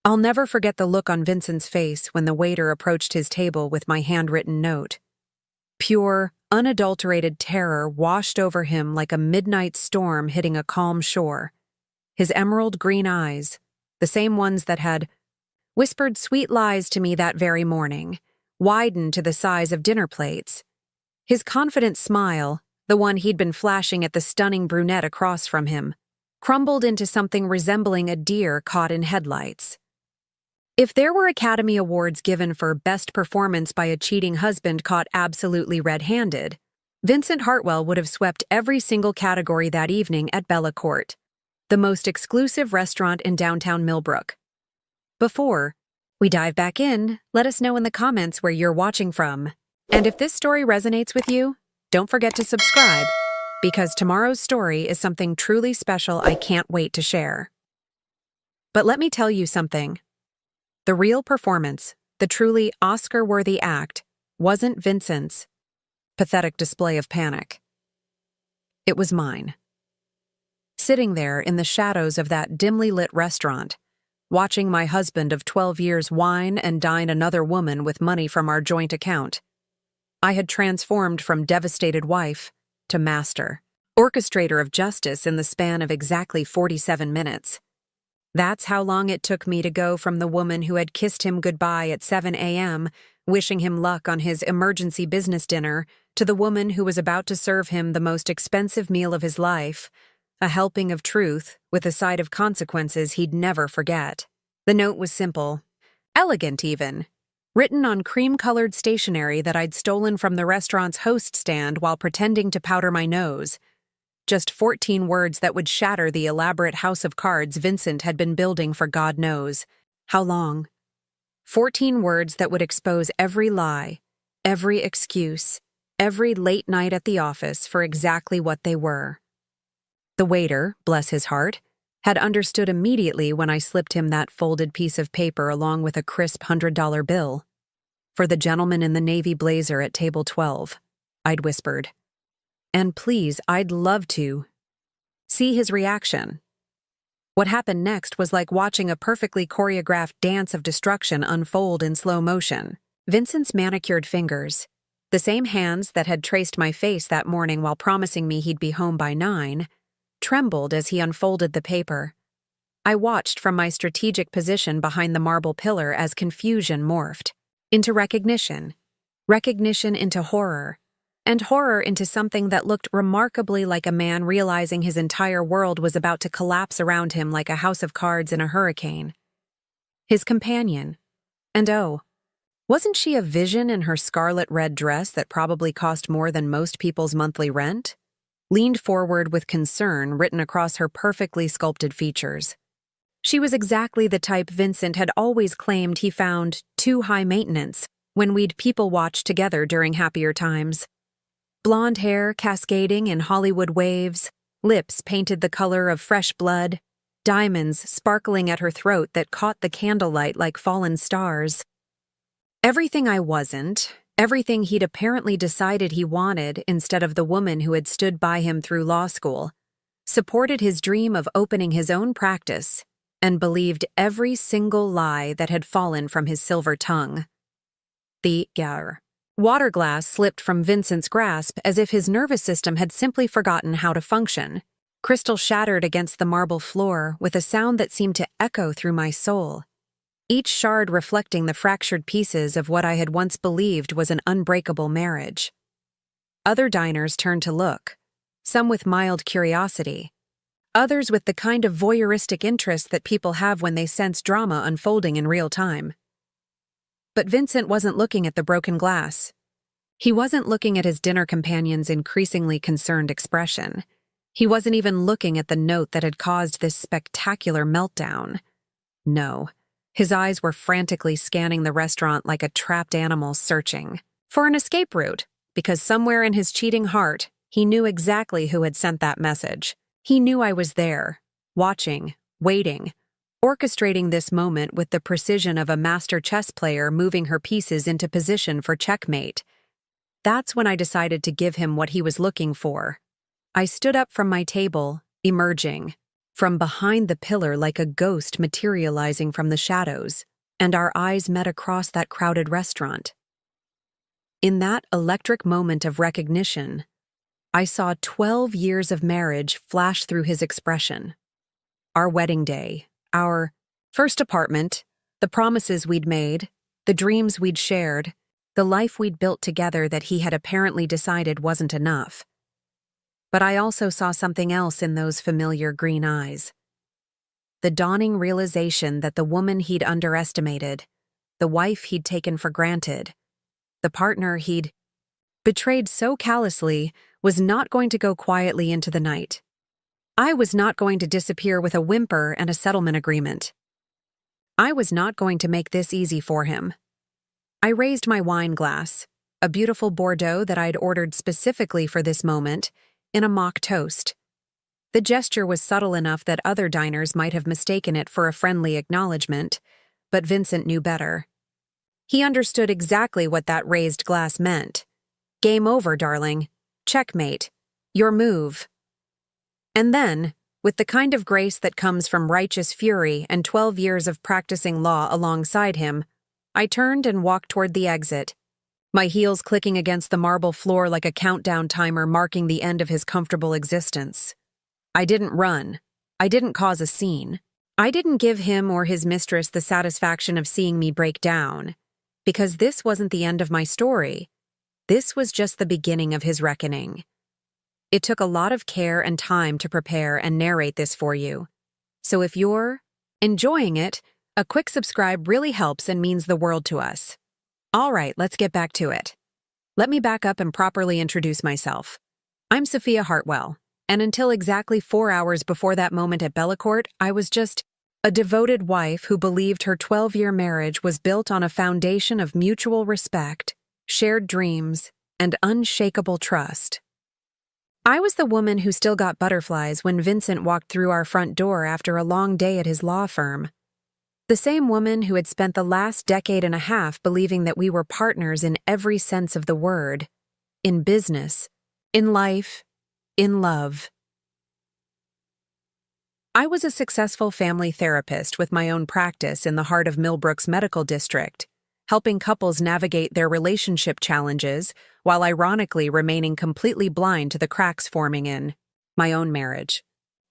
I'll never forget the look on Vincent's face when the waiter approached his table with my handwritten note. Pure, unadulterated terror washed over him like a midnight storm hitting a calm shore. His emerald green eyes, the same ones that had whispered sweet lies to me that very morning, widened to the size of dinner plates. His confident smile, the one he'd been flashing at the stunning brunette across from him, crumbled into something resembling a deer caught in headlights. If there were Academy Awards given for best performance by a cheating husband caught absolutely red-handed, Vincent Hartwell would have swept every single category that evening at Bella Court, the most exclusive restaurant in downtown Millbrook. Before we dive back in, let us know in the comments where you're watching from. And if this story resonates with you, don't forget to subscribe, because tomorrow's story is something truly special I can't wait to share. But let me tell you something. The real performance, the truly Oscar-worthy act, wasn't Vincent's pathetic display of panic. It was mine. Sitting there in the shadows of that dimly lit restaurant, watching my husband of 12 years wine and dine another woman with money from our joint account, I had transformed from devastated wife to master, orchestrator of justice in the span of exactly 47 minutes. That's how long it took me to go from the woman who had kissed him goodbye at 7 a.m., wishing him luck on his emergency business dinner, to the woman who was about to serve him the most expensive meal of his life, a helping of truth with a side of consequences he'd never forget. The note was simple, elegant even, written on cream-colored stationery that I'd stolen from the restaurant's host stand while pretending to powder my nose. Just 14 words that would shatter the elaborate house of cards Vincent had been building for God knows how long. 14 words that would expose every lie, every excuse, every late night at the office for exactly what they were. The waiter, bless his heart, had understood immediately when I slipped him that folded piece of paper along with a crisp $100 bill. For the gentleman in the navy blazer at table 12, I'd whispered. And please, I'd love to see his reaction. What happened next was like watching a perfectly choreographed dance of destruction unfold in slow motion. Vincent's manicured fingers, the same hands that had traced my face that morning while promising me he'd be home by 9, trembled as he unfolded the paper. I watched from my strategic position behind the marble pillar as confusion morphed into recognition, recognition into horror, and horror into something that looked remarkably like a man realizing his entire world was about to collapse around him like a house of cards in a hurricane. His companion. And oh, wasn't she a vision in her scarlet red dress that probably cost more than most people's monthly rent? Leaned forward with concern written across her perfectly sculpted features. She was exactly the type Vincent had always claimed he found too high maintenance when we'd people watch together during happier times. Blonde hair cascading in Hollywood waves, lips painted the color of fresh blood, diamonds sparkling at her throat that caught the candlelight like fallen stars. Everything I wasn't, everything he'd apparently decided he wanted instead of the woman who had stood by him through law school, supported his dream of opening his own practice, and believed every single lie that had fallen from his silver tongue. The water glass slipped from Vincent's grasp as if his nervous system had simply forgotten how to function. Crystal shattered against the marble floor with a sound that seemed to echo through my soul, each shard reflecting the fractured pieces of what I had once believed was an unbreakable marriage. Other diners turned to look, some with mild curiosity, others with the kind of voyeuristic interest that people have when they sense drama unfolding in real time. But Vincent wasn't looking at the broken glass. He wasn't looking at his dinner companion's increasingly concerned expression. He wasn't even looking at the note that had caused this spectacular meltdown. No, his eyes were frantically scanning the restaurant like a trapped animal searching for an escape route, because somewhere in his cheating heart, he knew exactly who had sent that message. He knew I was there, watching, waiting, orchestrating this moment with the precision of a master chess player moving her pieces into position for checkmate. That's when I decided to give him what he was looking for. I stood up from my table, emerging, from behind the pillar like a ghost materializing from the shadows, and our eyes met across that crowded restaurant. In that electric moment of recognition, I saw 12 years of marriage flash through his expression. Our wedding day, our first apartment, the promises we'd made, the dreams we'd shared, the life we'd built together that he had apparently decided wasn't enough. But I also saw something else in those familiar green eyes. The dawning realization that the woman he'd underestimated, the wife he'd taken for granted, the partner he'd betrayed so callously was not going to go quietly into the night. I was not going to disappear with a whimper and a settlement agreement. I was not going to make this easy for him. I raised my wine glass, a beautiful Bordeaux that I'd ordered specifically for this moment, in a mock toast. The gesture was subtle enough that other diners might have mistaken it for a friendly acknowledgement, but Vincent knew better. He understood exactly what that raised glass meant. Game over, darling. Checkmate. Your move. And then, with the kind of grace that comes from righteous fury and 12 years of practicing law alongside him, I turned and walked toward the exit, my heels clicking against the marble floor like a countdown timer marking the end of his comfortable existence. I didn't run. I didn't cause a scene. I didn't give him or his mistress the satisfaction of seeing me break down, because this wasn't the end of my story. This was just the beginning of his reckoning. It took a lot of care and time to prepare and narrate this for you. So if you're enjoying it, a quick subscribe really helps and means the world to us. All right, let's get back to it. Let me back up and properly introduce myself. I'm Sophia Hartwell, and until exactly 4 hours before that moment at Bellacourt, I was just a devoted wife who believed her 12-year marriage was built on a foundation of mutual respect, shared dreams, and unshakable trust. I was the woman who still got butterflies when Vincent walked through our front door after a long day at his law firm. The same woman who had spent the last decade and a half believing that we were partners in every sense of the word, in business, in life, in love. I was a successful family therapist with my own practice in the heart of Millbrook's medical district, helping couples navigate their relationship challenges while ironically remaining completely blind to the cracks forming in my own marriage.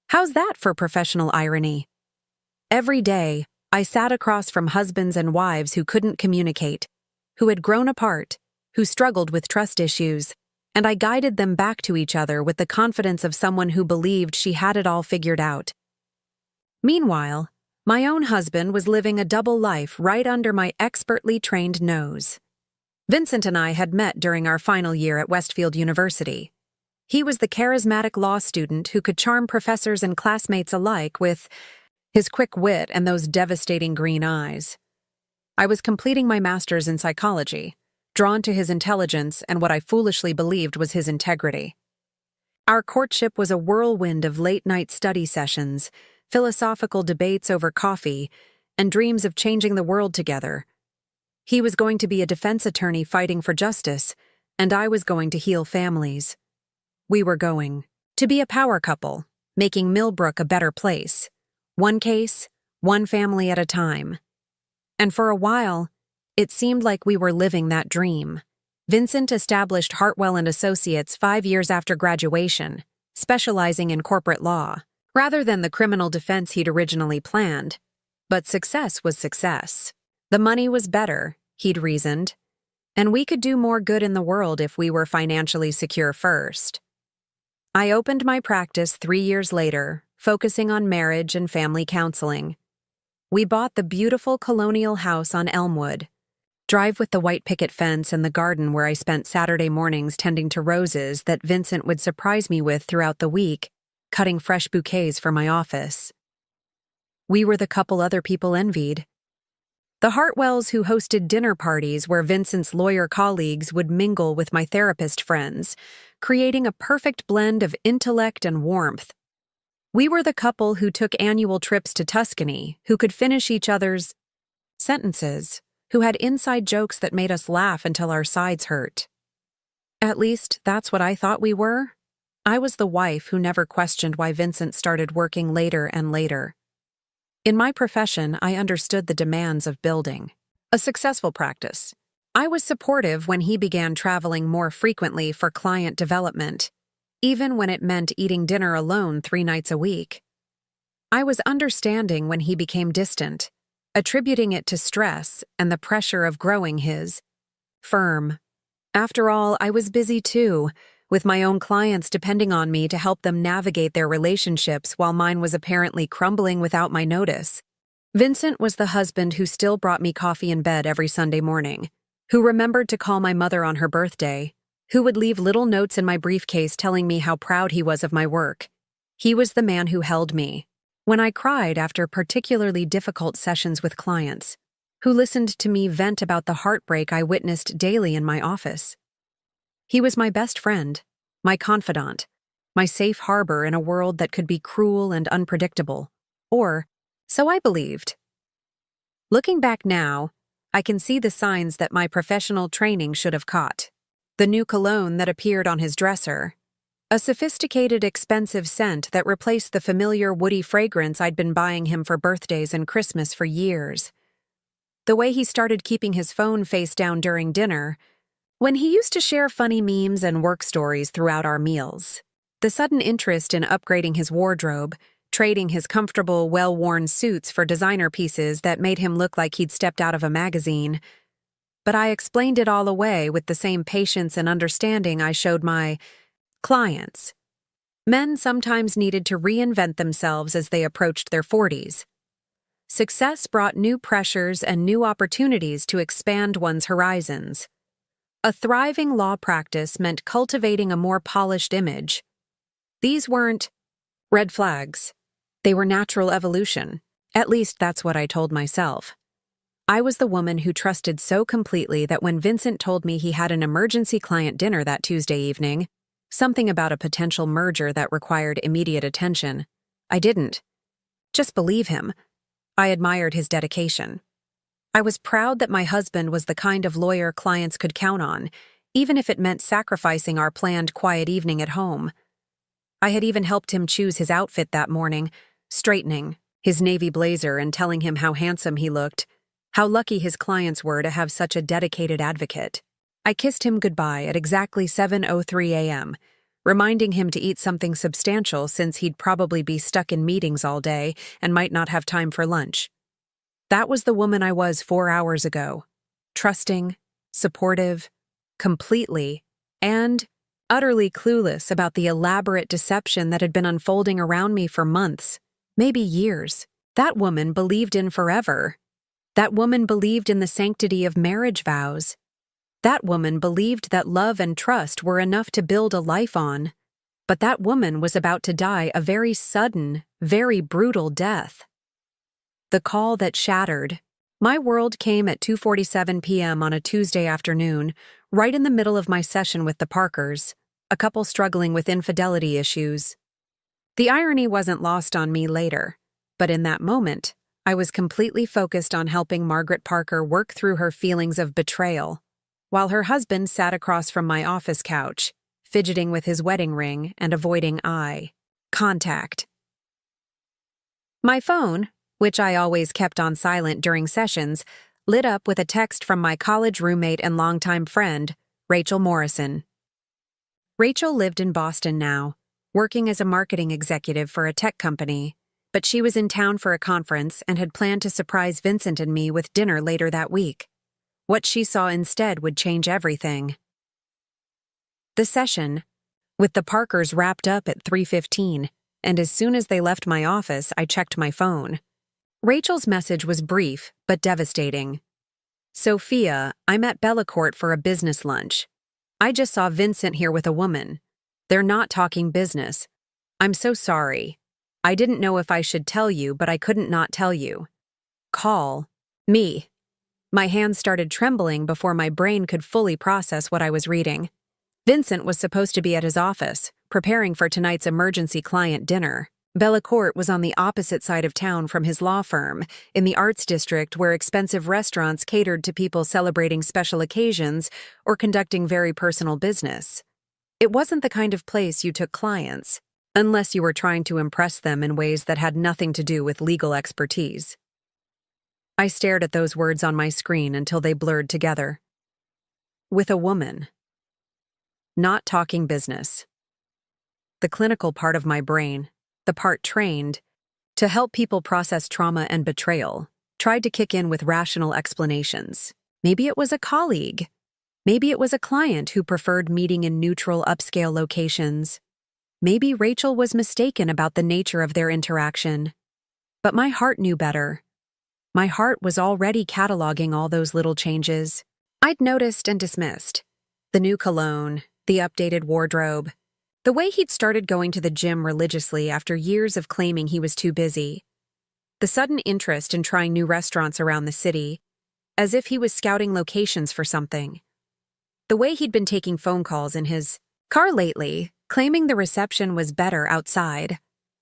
How's that for professional irony? Every day, I sat across from husbands and wives who couldn't communicate, who had grown apart, who struggled with trust issues, and I guided them back to each other with the confidence of someone who believed she had it all figured out. Meanwhile, my own husband was living a double life right under my expertly trained nose. Vincent and I had met during our final year at Westfield University. He was the charismatic law student who could charm professors and classmates alike with his quick wit and those devastating green eyes. I was completing my master's in psychology, drawn to his intelligence and what I foolishly believed was his integrity. Our courtship was a whirlwind of late-night study sessions, philosophical debates over coffee, and dreams of changing the world together. He was going to be a defense attorney fighting for justice, and I was going to heal families. We were going to be a power couple, making Millbrook a better place. One case, one family at a time. And for a while, it seemed like we were living that dream. Vincent established Hartwell & Associates 5 years after graduation, specializing in corporate law, rather than the criminal defense he'd originally planned. But success was success. The money was better, he'd reasoned, and we could do more good in the world if we were financially secure first. I opened my practice 3 years later, focusing on marriage and family counseling. We bought the beautiful colonial house on Elmwood, drive with the white picket fence and the garden where I spent Saturday mornings tending to roses that Vincent would surprise me with throughout the week, cutting fresh bouquets for my office. We were the couple other people envied. The Hartwells who hosted dinner parties where Vincent's lawyer colleagues would mingle with my therapist friends, creating a perfect blend of intellect and warmth. We were the couple who took annual trips to Tuscany, who could finish each other's sentences, who had inside jokes that made us laugh until our sides hurt. At least, that's what I thought we were. I was the wife who never questioned why Vincent started working later and later. In my profession, I understood the demands of building a successful practice. I was supportive when he began traveling more frequently for client development, even when it meant eating dinner alone 3 nights a week. I was understanding when he became distant, attributing it to stress and the pressure of growing his firm. After all, I was busy too, with my own clients depending on me to help them navigate their relationships while mine was apparently crumbling without my notice. Vincent was the husband who still brought me coffee in bed every Sunday morning, who remembered to call my mother on her birthday, who would leave little notes in my briefcase telling me how proud he was of my work. He was the man who held me when I cried after particularly difficult sessions with clients, who listened to me vent about the heartbreak I witnessed daily in my office. He was my best friend, my confidant, my safe harbor in a world that could be cruel and unpredictable. Or, so I believed. Looking back now, I can see the signs that my professional training should have caught. The new cologne that appeared on his dresser. A sophisticated, expensive scent that replaced the familiar woody fragrance I'd been buying him for birthdays and Christmas for years. The way he started keeping his phone face down during dinner, when he used to share funny memes and work stories throughout our meals. The sudden interest in upgrading his wardrobe, trading his comfortable, well-worn suits for designer pieces that made him look like he'd stepped out of a magazine. But I explained it all away with the same patience and understanding I showed my clients. Men sometimes needed to reinvent themselves as they approached their 40s. Success brought new pressures and new opportunities to expand one's horizons. A thriving law practice meant cultivating a more polished image. These weren't red flags. They were natural evolution. At least that's what I told myself. I was the woman who trusted so completely that when Vincent told me he had an emergency client dinner that Tuesday evening, something about a potential merger that required immediate attention, I didn't just believe him. I admired his dedication. I was proud that my husband was the kind of lawyer clients could count on, even if it meant sacrificing our planned quiet evening at home. I had even helped him choose his outfit that morning, straightening his navy blazer and telling him how handsome he looked, how lucky his clients were to have such a dedicated advocate. I kissed him goodbye at exactly 7:03 a.m., reminding him to eat something substantial since he'd probably be stuck in meetings all day and might not have time for lunch. That was the woman I was 4 hours ago. Trusting, supportive, completely, and utterly clueless about the elaborate deception that had been unfolding around me for months, maybe years. That woman believed in forever. That woman believed in the sanctity of marriage vows. That woman believed that love and trust were enough to build a life on. But that woman was about to die a very sudden, very brutal death. The call that shattered my world came at 2:47 p.m. on a Tuesday afternoon, right in the middle of my session with the Parkers, a couple struggling with infidelity issues. The irony wasn't lost on me later, but in that moment, I was completely focused on helping Margaret Parker work through her feelings of betrayal, while her husband sat across from my office couch, fidgeting with his wedding ring and avoiding eye contact. My phone, which I always kept on silent during sessions, lit up with a text from my college roommate and longtime friend, Rachel Morrison. Rachel lived in Boston now, working as a marketing executive for a tech company, but she was in town for a conference and had planned to surprise Vincent and me with dinner later that week. What she saw instead would change everything. The session, with the Parkers, wrapped up at 3:15, and as soon as they left my office, I checked my phone. Rachel's message was brief, but devastating. Sophia, I'm at Bellacourt for a business lunch. I just saw Vincent here with a woman. They're not talking business. I'm so sorry. I didn't know if I should tell you, but I couldn't not tell you. Call me. My hands started trembling before my brain could fully process what I was reading. Vincent was supposed to be at his office, preparing for tonight's emergency client dinner. Bellacourt was on the opposite side of town from his law firm, in the arts district where expensive restaurants catered to people celebrating special occasions or conducting very personal business. It wasn't the kind of place you took clients, unless you were trying to impress them in ways that had nothing to do with legal expertise. I stared at those words on my screen until they blurred together. With a woman. Not talking business. The clinical part of my brain, the part trained to help people process trauma and betrayal, tried to kick in with rational explanations. Maybe it was a colleague. Maybe it was a client who preferred meeting in neutral upscale locations. Maybe Rachel was mistaken about the nature of their interaction. But my heart knew better. My heart was already cataloging all those little changes I'd noticed and dismissed. The new cologne, the updated wardrobe, the way he'd started going to the gym religiously after years of claiming he was too busy, the sudden interest in trying new restaurants around the city, as if he was scouting locations for something. The way he'd been taking phone calls in his car lately, claiming the reception was better outside.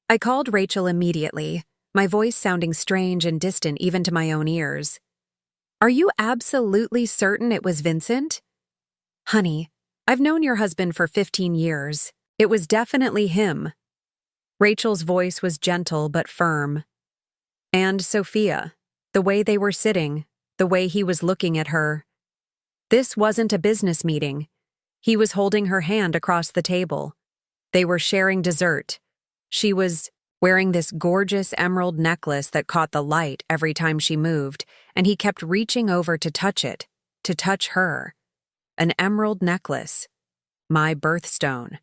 I called Rachel immediately, my voice sounding strange and distant even to my own ears. "Are you absolutely certain it was Vincent?" "Honey, I've known your husband for 15 years. It was definitely him." Rachel's voice was gentle but firm. And Sophia, the way they were sitting, the way he was looking at her. This wasn't a business meeting. He was holding her hand across the table. They were sharing dessert. She was wearing this gorgeous emerald necklace that caught the light every time she moved, and he kept reaching over to touch it, to touch her. An emerald necklace. My birthstone.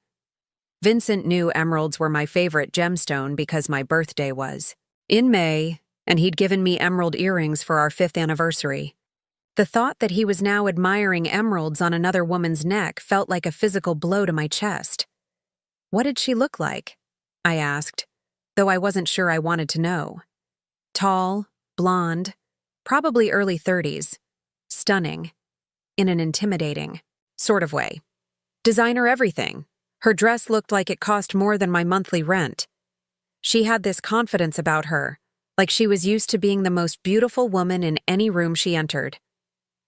Vincent knew emeralds were my favorite gemstone because my birthday was in May, and he'd given me emerald earrings for our 5th anniversary. The thought that he was now admiring emeralds on another woman's neck felt like a physical blow to my chest. "What did she look like?" I asked, though I wasn't sure I wanted to know. Tall, blonde, probably early 30s. Stunning. In an intimidating sort of way. Designer everything. Her dress looked like it cost more than my monthly rent. She had this confidence about her, like she was used to being the most beautiful woman in any room she entered.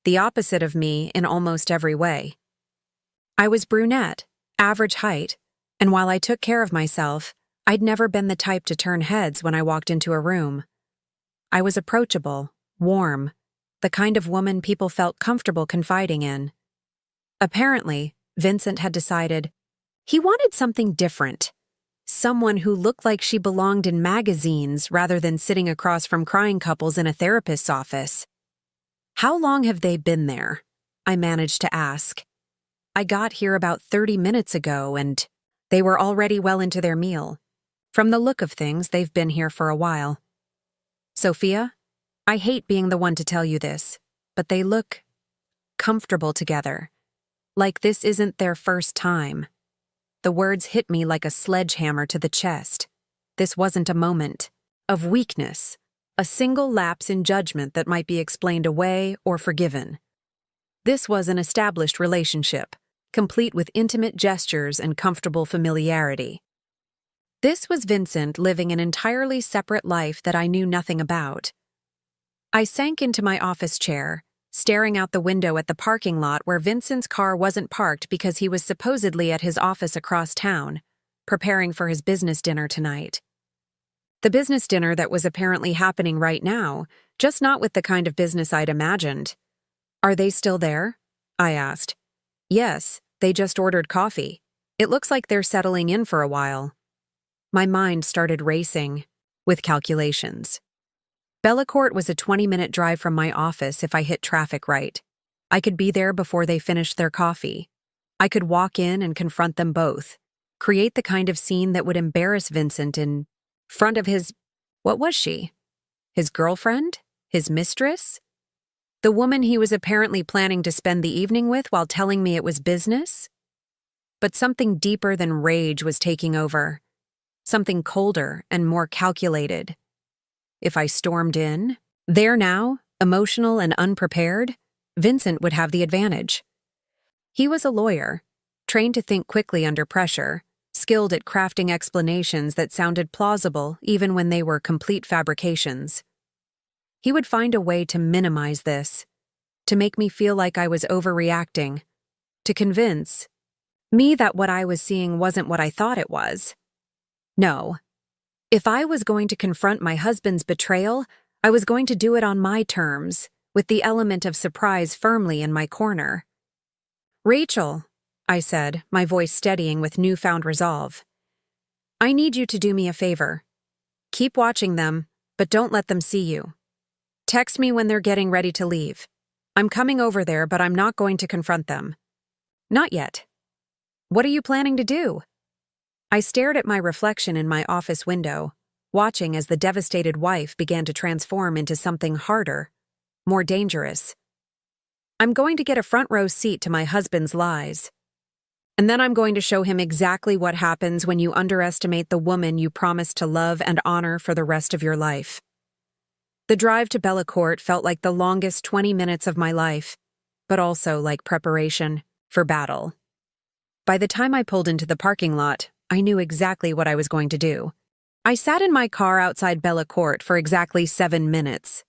The opposite of me in almost every way. I was brunette, average height, and while I took care of myself, I'd never been the type to turn heads when I walked into a room. I was approachable, warm, the kind of woman people felt comfortable confiding in. Apparently, Vincent had decided he wanted something different. Someone who looked like she belonged in magazines rather than sitting across from crying couples in a therapist's office. "How long have they been there?" I managed to ask. "I got here about 30 minutes ago, and they were already well into their meal. From the look of things, they've been here for a while." "Sophia, I hate being the one to tell you this, but they look comfortable together. Like this isn't their first time." The words hit me like a sledgehammer to the chest. This wasn't a moment of weakness, a single lapse in judgment that might be explained away or forgiven. This was an established relationship, complete with intimate gestures and comfortable familiarity. This was Vincent living an entirely separate life that I knew nothing about. I sank into my office chair, staring out the window at the parking lot where Vincent's car wasn't parked because he was supposedly at his office across town, preparing for his business dinner tonight. The business dinner that was apparently happening right now, just not with the kind of business I'd imagined. "Are they still there?" I asked. "Yes, they just ordered coffee. It looks like they're settling in for a while." My mind started racing with calculations. Bellacourt was a 20-minute drive from my office if I hit traffic right. I could be there before they finished their coffee. I could walk in and confront them both, create the kind of scene that would embarrass Vincent in front of his, what was she? His girlfriend? His mistress? The woman he was apparently planning to spend the evening with while telling me it was business? But something deeper than rage was taking over. Something colder and more calculated. If I stormed in, there now, emotional and unprepared, Vincent would have the advantage. He was a lawyer, trained to think quickly under pressure, skilled at crafting explanations that sounded plausible even when they were complete fabrications. He would find a way to minimize this, to make me feel like I was overreacting, to convince Me that what I was seeing wasn't what I thought it was. No. If I was going to confront my husband's betrayal, I was going to do it on my terms, with the element of surprise firmly in my corner. "Rachel," I said, my voice steadying with newfound resolve, "I need you to do me a favor. Keep watching them, but don't let them see you. Text me when they're getting ready to leave. I'm coming over there, but I'm not going to confront them." "Not yet." "What are you planning to do?" I stared at my reflection in my office window, watching as the devastated wife began to transform into something harder, more dangerous. "I'm going to get a front row seat to my husband's lies. And then I'm going to show him exactly what happens when you underestimate the woman you promised to love and honor for the rest of your life." The drive to Bellacourt felt like the longest 20 minutes of my life, but also like preparation for battle. By the time I pulled into the parking lot, I knew exactly what I was going to do. I sat in my car outside Bellacourt for exactly 7 minutes,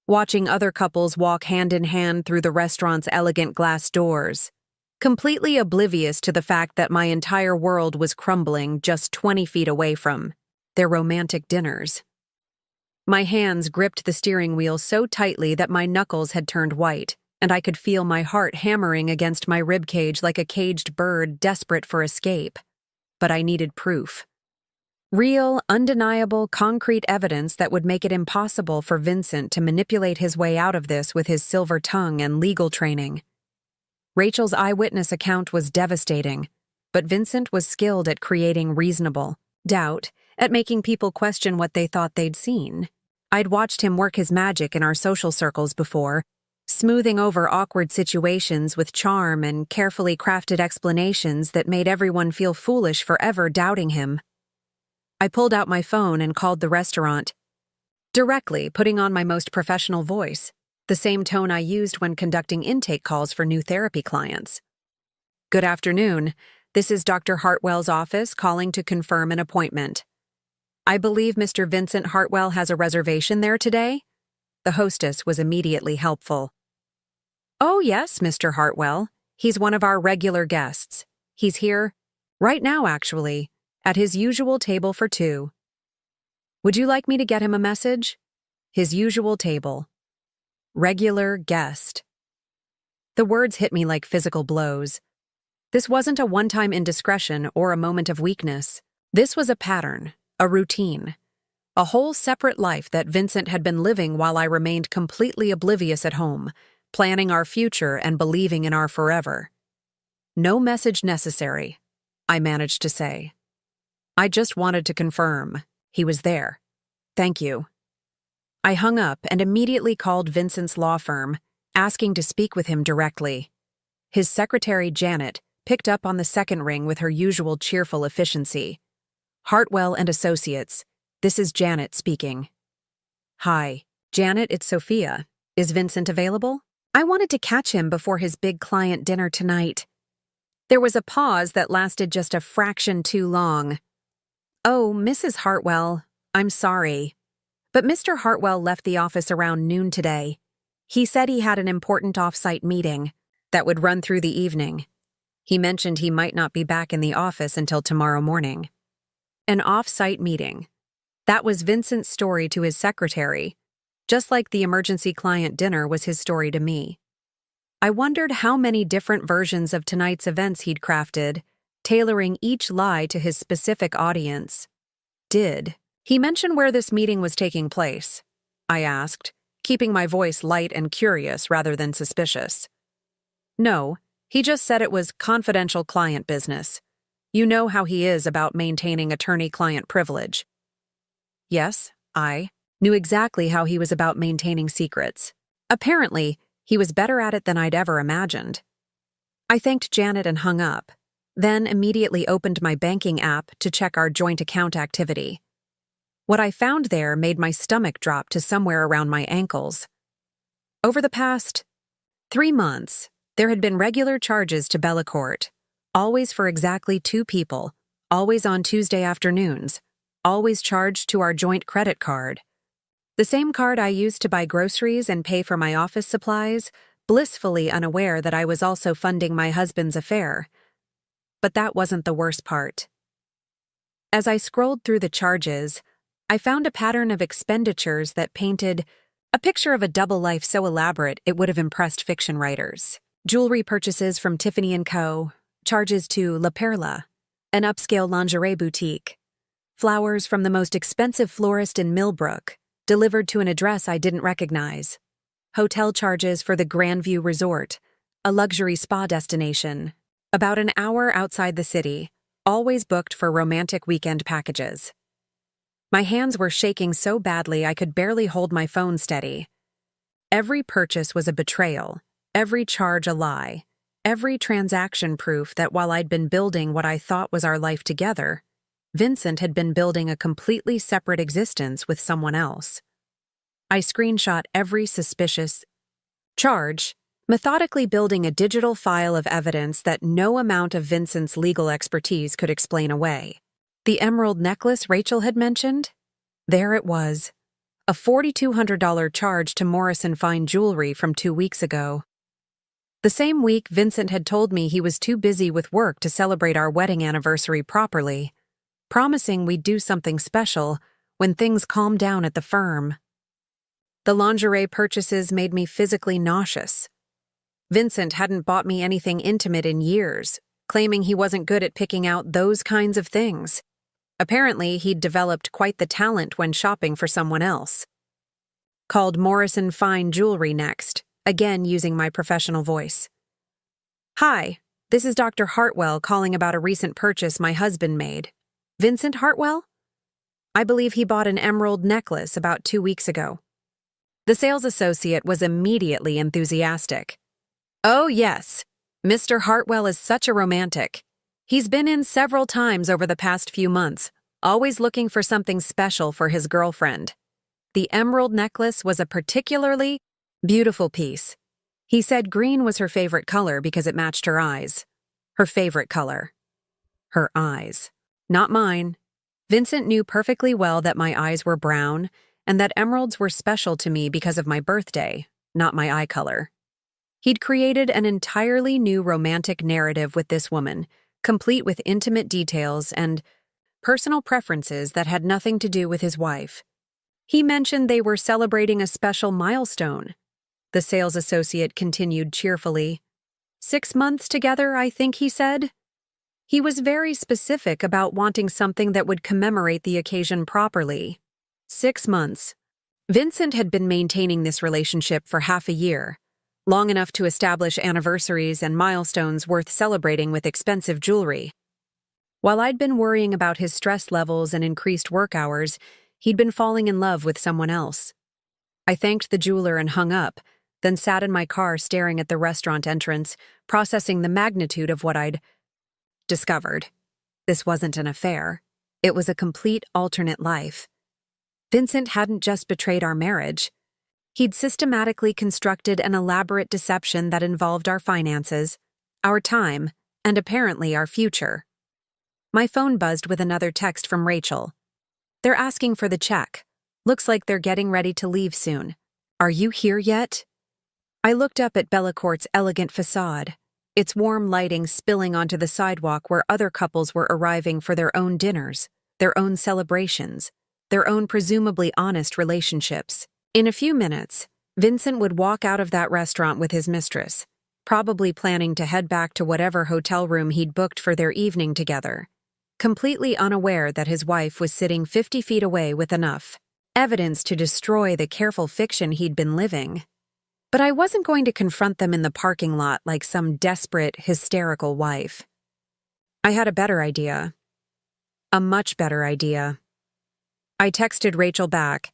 watching other couples walk hand in hand through the restaurant's elegant glass doors, completely oblivious to the fact that my entire world was crumbling just 20 feet away from their romantic dinners. My hands gripped the steering wheel so tightly that my knuckles had turned white, and I could feel my heart hammering against my ribcage like a caged bird desperate for escape. But I needed proof. Real, undeniable, concrete evidence that would make it impossible for Vincent to manipulate his way out of this with his silver tongue and legal training. Rachel's eyewitness account was devastating, but Vincent was skilled at creating reasonable doubt, at making people question what they thought they'd seen. I'd watched him work his magic in our social circles before, smoothing over awkward situations with charm and carefully crafted explanations that made everyone feel foolish for ever doubting him. I pulled out my phone and called the restaurant, directly putting on my most professional voice, the same tone I used when conducting intake calls for new therapy clients. "Good afternoon. This is Dr. Hartwell's office calling to confirm an appointment. I believe Mr. Vincent Hartwell has a reservation there today?" The hostess was immediately helpful. "Oh yes, Mr. Hartwell. He's one of our regular guests. He's here right now, actually, at his usual table for 2. Would you like me to get him a message?" His usual table. Regular guest. The words hit me like physical blows. This wasn't a one-time indiscretion or a moment of weakness. This was a pattern, a routine, a whole separate life that Vincent had been living while I remained completely oblivious at home, planning our future and believing in our forever. "No message necessary," I managed to say. "I just wanted to confirm he was there. Thank you." I hung up and immediately called Vincent's law firm, asking to speak with him directly. His secretary, Janet, picked up on the second ring with her usual cheerful efficiency. "Hartwell and Associates, this is Janet speaking." "Hi, Janet, it's Sophia. Is Vincent available? I wanted to catch him before his big client dinner tonight." There was a pause that lasted just a fraction too long. "Oh, Mrs. Hartwell, I'm sorry. But Mr. Hartwell left the office around noon today. He said he had an important off-site meeting that would run through the evening. He mentioned he might not be back in the office until tomorrow morning." An off-site meeting. That was Vincent's story to his secretary, just like the emergency client dinner was his story to me. I wondered how many different versions of tonight's events he'd crafted, tailoring each lie to his specific audience. "Did he mention where this meeting was taking place?" I asked, keeping my voice light and curious rather than suspicious. "No, he just said it was confidential client business. You know how he is about maintaining attorney-client privilege." Yes, I knew exactly how he was about maintaining secrets. Apparently, he was better at it than I'd ever imagined. I thanked Janet and hung up, then immediately opened my banking app to check our joint account activity. What I found there made my stomach drop to somewhere around my ankles. Over the past 3 months, there had been regular charges to Bellacourt, always for exactly 2 people, always on Tuesday afternoons, always charged to our joint credit card. The same card I used to buy groceries and pay for my office supplies, blissfully unaware that I was also funding my husband's affair. but that wasn't the worst part. As I scrolled through the charges, I found a pattern of expenditures that painted a picture of a double life so elaborate it would have impressed fiction writers. Jewelry purchases from Tiffany & Co., charges to La Perla, an upscale lingerie boutique, flowers from the most expensive florist in Millbrook, delivered to an address I didn't recognize, hotel charges for the Grandview Resort, a luxury spa destination, about an hour outside the city, always booked for romantic weekend packages. My hands were shaking so badly I could barely hold my phone steady. Every purchase was a betrayal, every charge a lie, every transaction proof that while I'd been building what I thought was our life together, Vincent had been building a completely separate existence with someone else. I screenshot every suspicious charge, methodically building a digital file of evidence that no amount of Vincent's legal expertise could explain away. The emerald necklace Rachel had mentioned? There it was. A $4,200 charge to Morrison Fine Jewelry from 2 weeks ago. The same week, Vincent had told me he was too busy with work to celebrate our wedding anniversary properly, promising we'd do something special when things calmed down at the firm. The lingerie purchases made me physically nauseous. Vincent hadn't bought me anything intimate in years, claiming he wasn't good at picking out those kinds of things. Apparently, he'd developed quite the talent when shopping for someone else. Called Morrison Fine Jewelry next, again using my professional voice. Hi, this is Dr. Hartwell calling about a recent purchase my husband made. Vincent Hartwell? I believe he bought an emerald necklace about 2 weeks ago. The sales associate was immediately enthusiastic. Oh, yes. Mr. Hartwell is such a romantic. He's been in several times over the past few months, always looking for something special for his girlfriend. The emerald necklace was a particularly beautiful piece. He said green was her favorite color because it matched her eyes. Her favorite color. Her eyes. Not mine. Vincent knew perfectly well that my eyes were brown and that emeralds were special to me because of my birthday, not my eye color. He'd created an entirely new romantic narrative with this woman, complete with intimate details and personal preferences that had nothing to do with his wife. He mentioned they were celebrating a special milestone. The sales associate continued cheerfully. 6 months together, I think he said. He was very specific about wanting something that would commemorate the occasion properly. 6 months. Vincent had been maintaining this relationship for half a year, long enough to establish anniversaries and milestones worth celebrating with expensive jewelry. While I'd been worrying about his stress levels and increased work hours, he'd been falling in love with someone else. I thanked the jeweler and hung up, then sat in my car staring at the restaurant entrance, processing the magnitude of what I'd discovered. This wasn't an affair. It was a complete alternate life. Vincent hadn't just betrayed our marriage. He'd systematically constructed an elaborate deception that involved our finances, our time, and apparently our future. My phone buzzed with another text from Rachel. They're asking for the check. Looks like they're getting ready to leave soon. Are you here yet? I looked up at Bellacourt's elegant facade, its warm lighting spilling onto the sidewalk where other couples were arriving for their own dinners, their own celebrations, their own presumably honest relationships. In a few minutes, Vincent would walk out of that restaurant with his mistress, probably planning to head back to whatever hotel room he'd booked for their evening together, completely unaware that his wife was sitting 50 feet away with enough evidence to destroy the careful fiction he'd been living. But I wasn't going to confront them in the parking lot like some desperate, hysterical wife. I had a better idea. A much better idea. I texted Rachel back.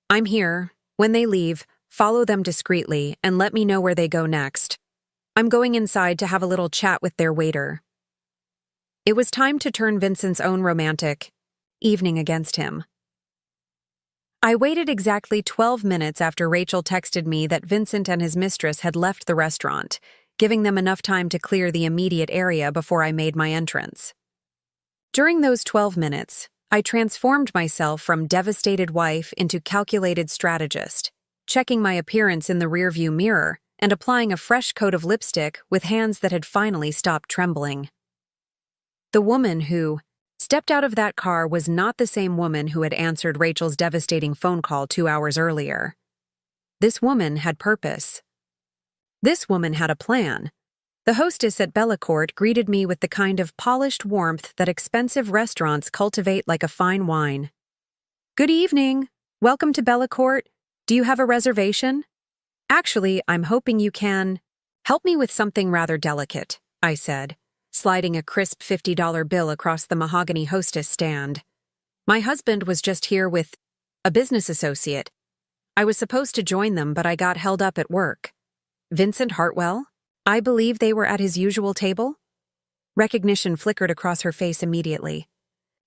I'm here. When they leave, follow them discreetly and let me know where they go next. I'm going inside to have a little chat with their waiter. It was time to turn Vincent's own romantic evening against him. I waited exactly 12 minutes after Rachel texted me that Vincent and his mistress had left the restaurant, giving them enough time to clear the immediate area before I made my entrance. During those 12 minutes, I transformed myself from devastated wife into calculated strategist, checking my appearance in the rearview mirror and applying a fresh coat of lipstick with hands that had finally stopped trembling. The woman who stepped out of that car was not the same woman who had answered Rachel's devastating phone call 2 hours earlier. This woman had purpose. This woman had a plan. The hostess at Bellacourt greeted me with the kind of polished warmth that expensive restaurants cultivate like a fine wine. "Good evening. Welcome to Bellacourt. Do you have a reservation?" "Actually, I'm hoping you can help me with something rather delicate," I said, sliding a crisp $50 bill across the mahogany hostess stand. "My husband was just here with a business associate. I was supposed to join them, but I got held up at work." "Vincent Hartwell? I believe they were at his usual table?" Recognition flickered across her face immediately.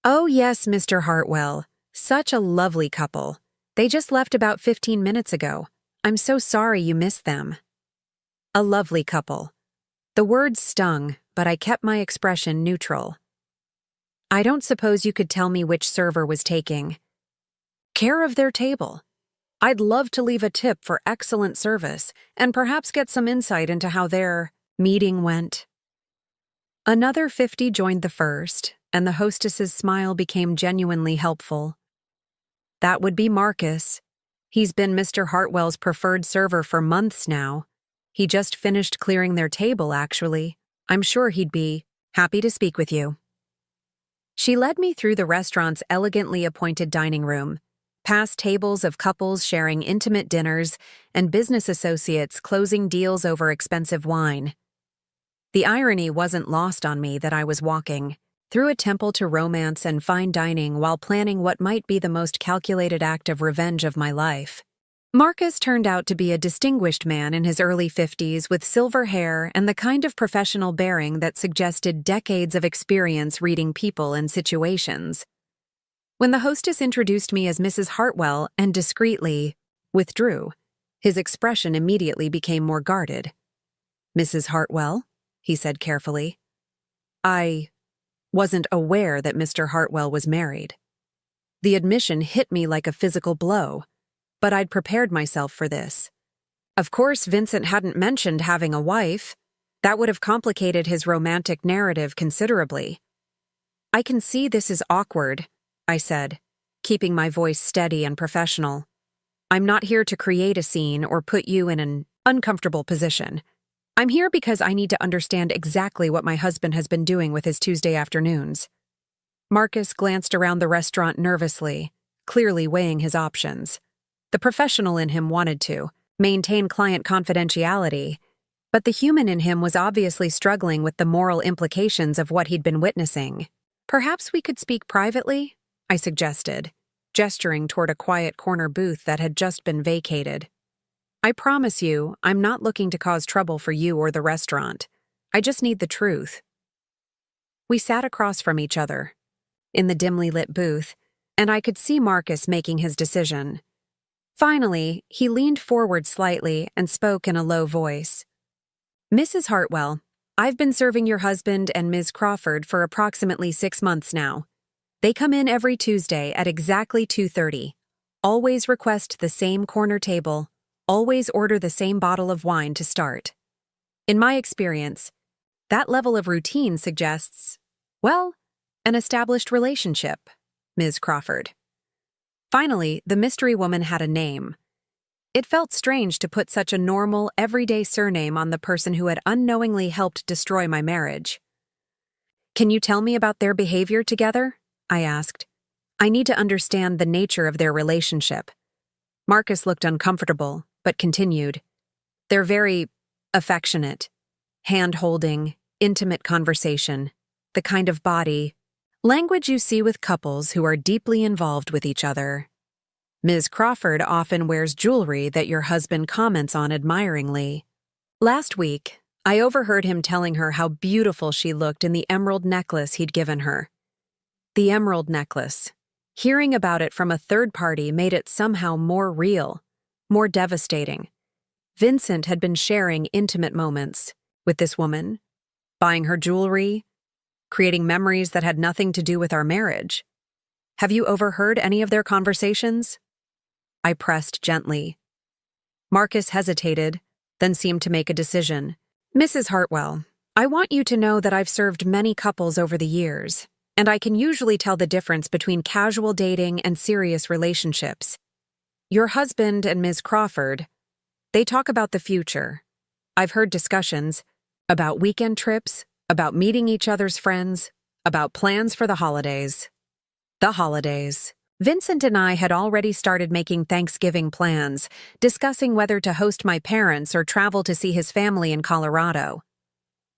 "Oh yes, Mr. Hartwell. Such a lovely couple. They just left about 15 minutes ago. I'm so sorry you missed them." A lovely couple. The words stung, but I kept my expression neutral. "I don't suppose you could tell me which server was taking care of their table. I'd love to leave a tip for excellent service and perhaps get some insight into how their meeting went." Another 50 joined the first, and the hostess's smile became genuinely helpful. "That would be Marcus. He's been Mr. Hartwell's preferred server for months now. He just finished clearing their table, actually. I'm sure he'd be happy to speak with you." She led me through the restaurant's elegantly appointed dining room, past tables of couples sharing intimate dinners and business associates closing deals over expensive wine. The irony wasn't lost on me that I was walking through a temple to romance and fine dining while planning what might be the most calculated act of revenge of my life. Marcus turned out to be a distinguished man in his early 50s with silver hair and the kind of professional bearing that suggested decades of experience reading people and situations. When the hostess introduced me as Mrs. Hartwell and discreetly withdrew, his expression immediately became more guarded. "Mrs. Hartwell?" he said carefully. I wasn't aware that Mr. Hartwell was married. The admission hit me like a physical blow, but I'd prepared myself for this. Of course, Vincent hadn't mentioned having a wife. That would have complicated his romantic narrative considerably. "I can see this is awkward," I said, keeping my voice steady and professional. "I'm not here to create a scene or put you in an uncomfortable position. I'm here because I need to understand exactly what my husband has been doing with his Tuesday afternoons." Marcus glanced around the restaurant nervously, clearly weighing his options. The professional in him wanted to maintain client confidentiality, but the human in him was obviously struggling with the moral implications of what he'd been witnessing. "Perhaps we could speak privately?" I suggested, gesturing toward a quiet corner booth that had just been vacated. "I promise you, I'm not looking to cause trouble for you or the restaurant. I just need the truth." We sat across from each other in the dimly lit booth, and I could see Marcus making his decision. Finally, he leaned forward slightly and spoke in a low voice. "Mrs. Hartwell, I've been serving your husband and Ms. Crawford for approximately 6 months now. They come in every Tuesday at exactly 2:30. Always request the same corner table. Always order the same bottle of wine to start. In my experience, that level of routine suggests, well, an established relationship, Ms. Crawford." Finally, the mystery woman had a name. It felt strange to put such a normal, everyday surname on the person who had unknowingly helped destroy my marriage. "Can you tell me about their behavior together?" I asked. "I need to understand the nature of their relationship." Marcus looked uncomfortable, but continued. "They're very affectionate, hand-holding, intimate conversation, the kind of body language you see with couples who are deeply involved with each other. Ms. Crawford often wears jewelry that your husband comments on admiringly. Last week, I overheard him telling her how beautiful she looked in the emerald necklace he'd given her. The emerald necklace. Hearing about it from a third party made it somehow more real, more devastating. Vincent had been sharing intimate moments with this woman, buying her jewelry, creating memories that had nothing to do with our marriage. "Have you overheard any of their conversations?" I pressed gently. Marcus hesitated, then seemed to make a decision. "Mrs. Hartwell, I want you to know that I've served many couples over the years, and I can usually tell the difference between casual dating and serious relationships. Your husband and Ms. Crawford, they talk about the future. I've heard discussions about weekend trips, about meeting each other's friends, about plans for the holidays. The holidays. Vincent and I had already started making Thanksgiving plans, discussing whether to host my parents or travel to see his family in Colorado.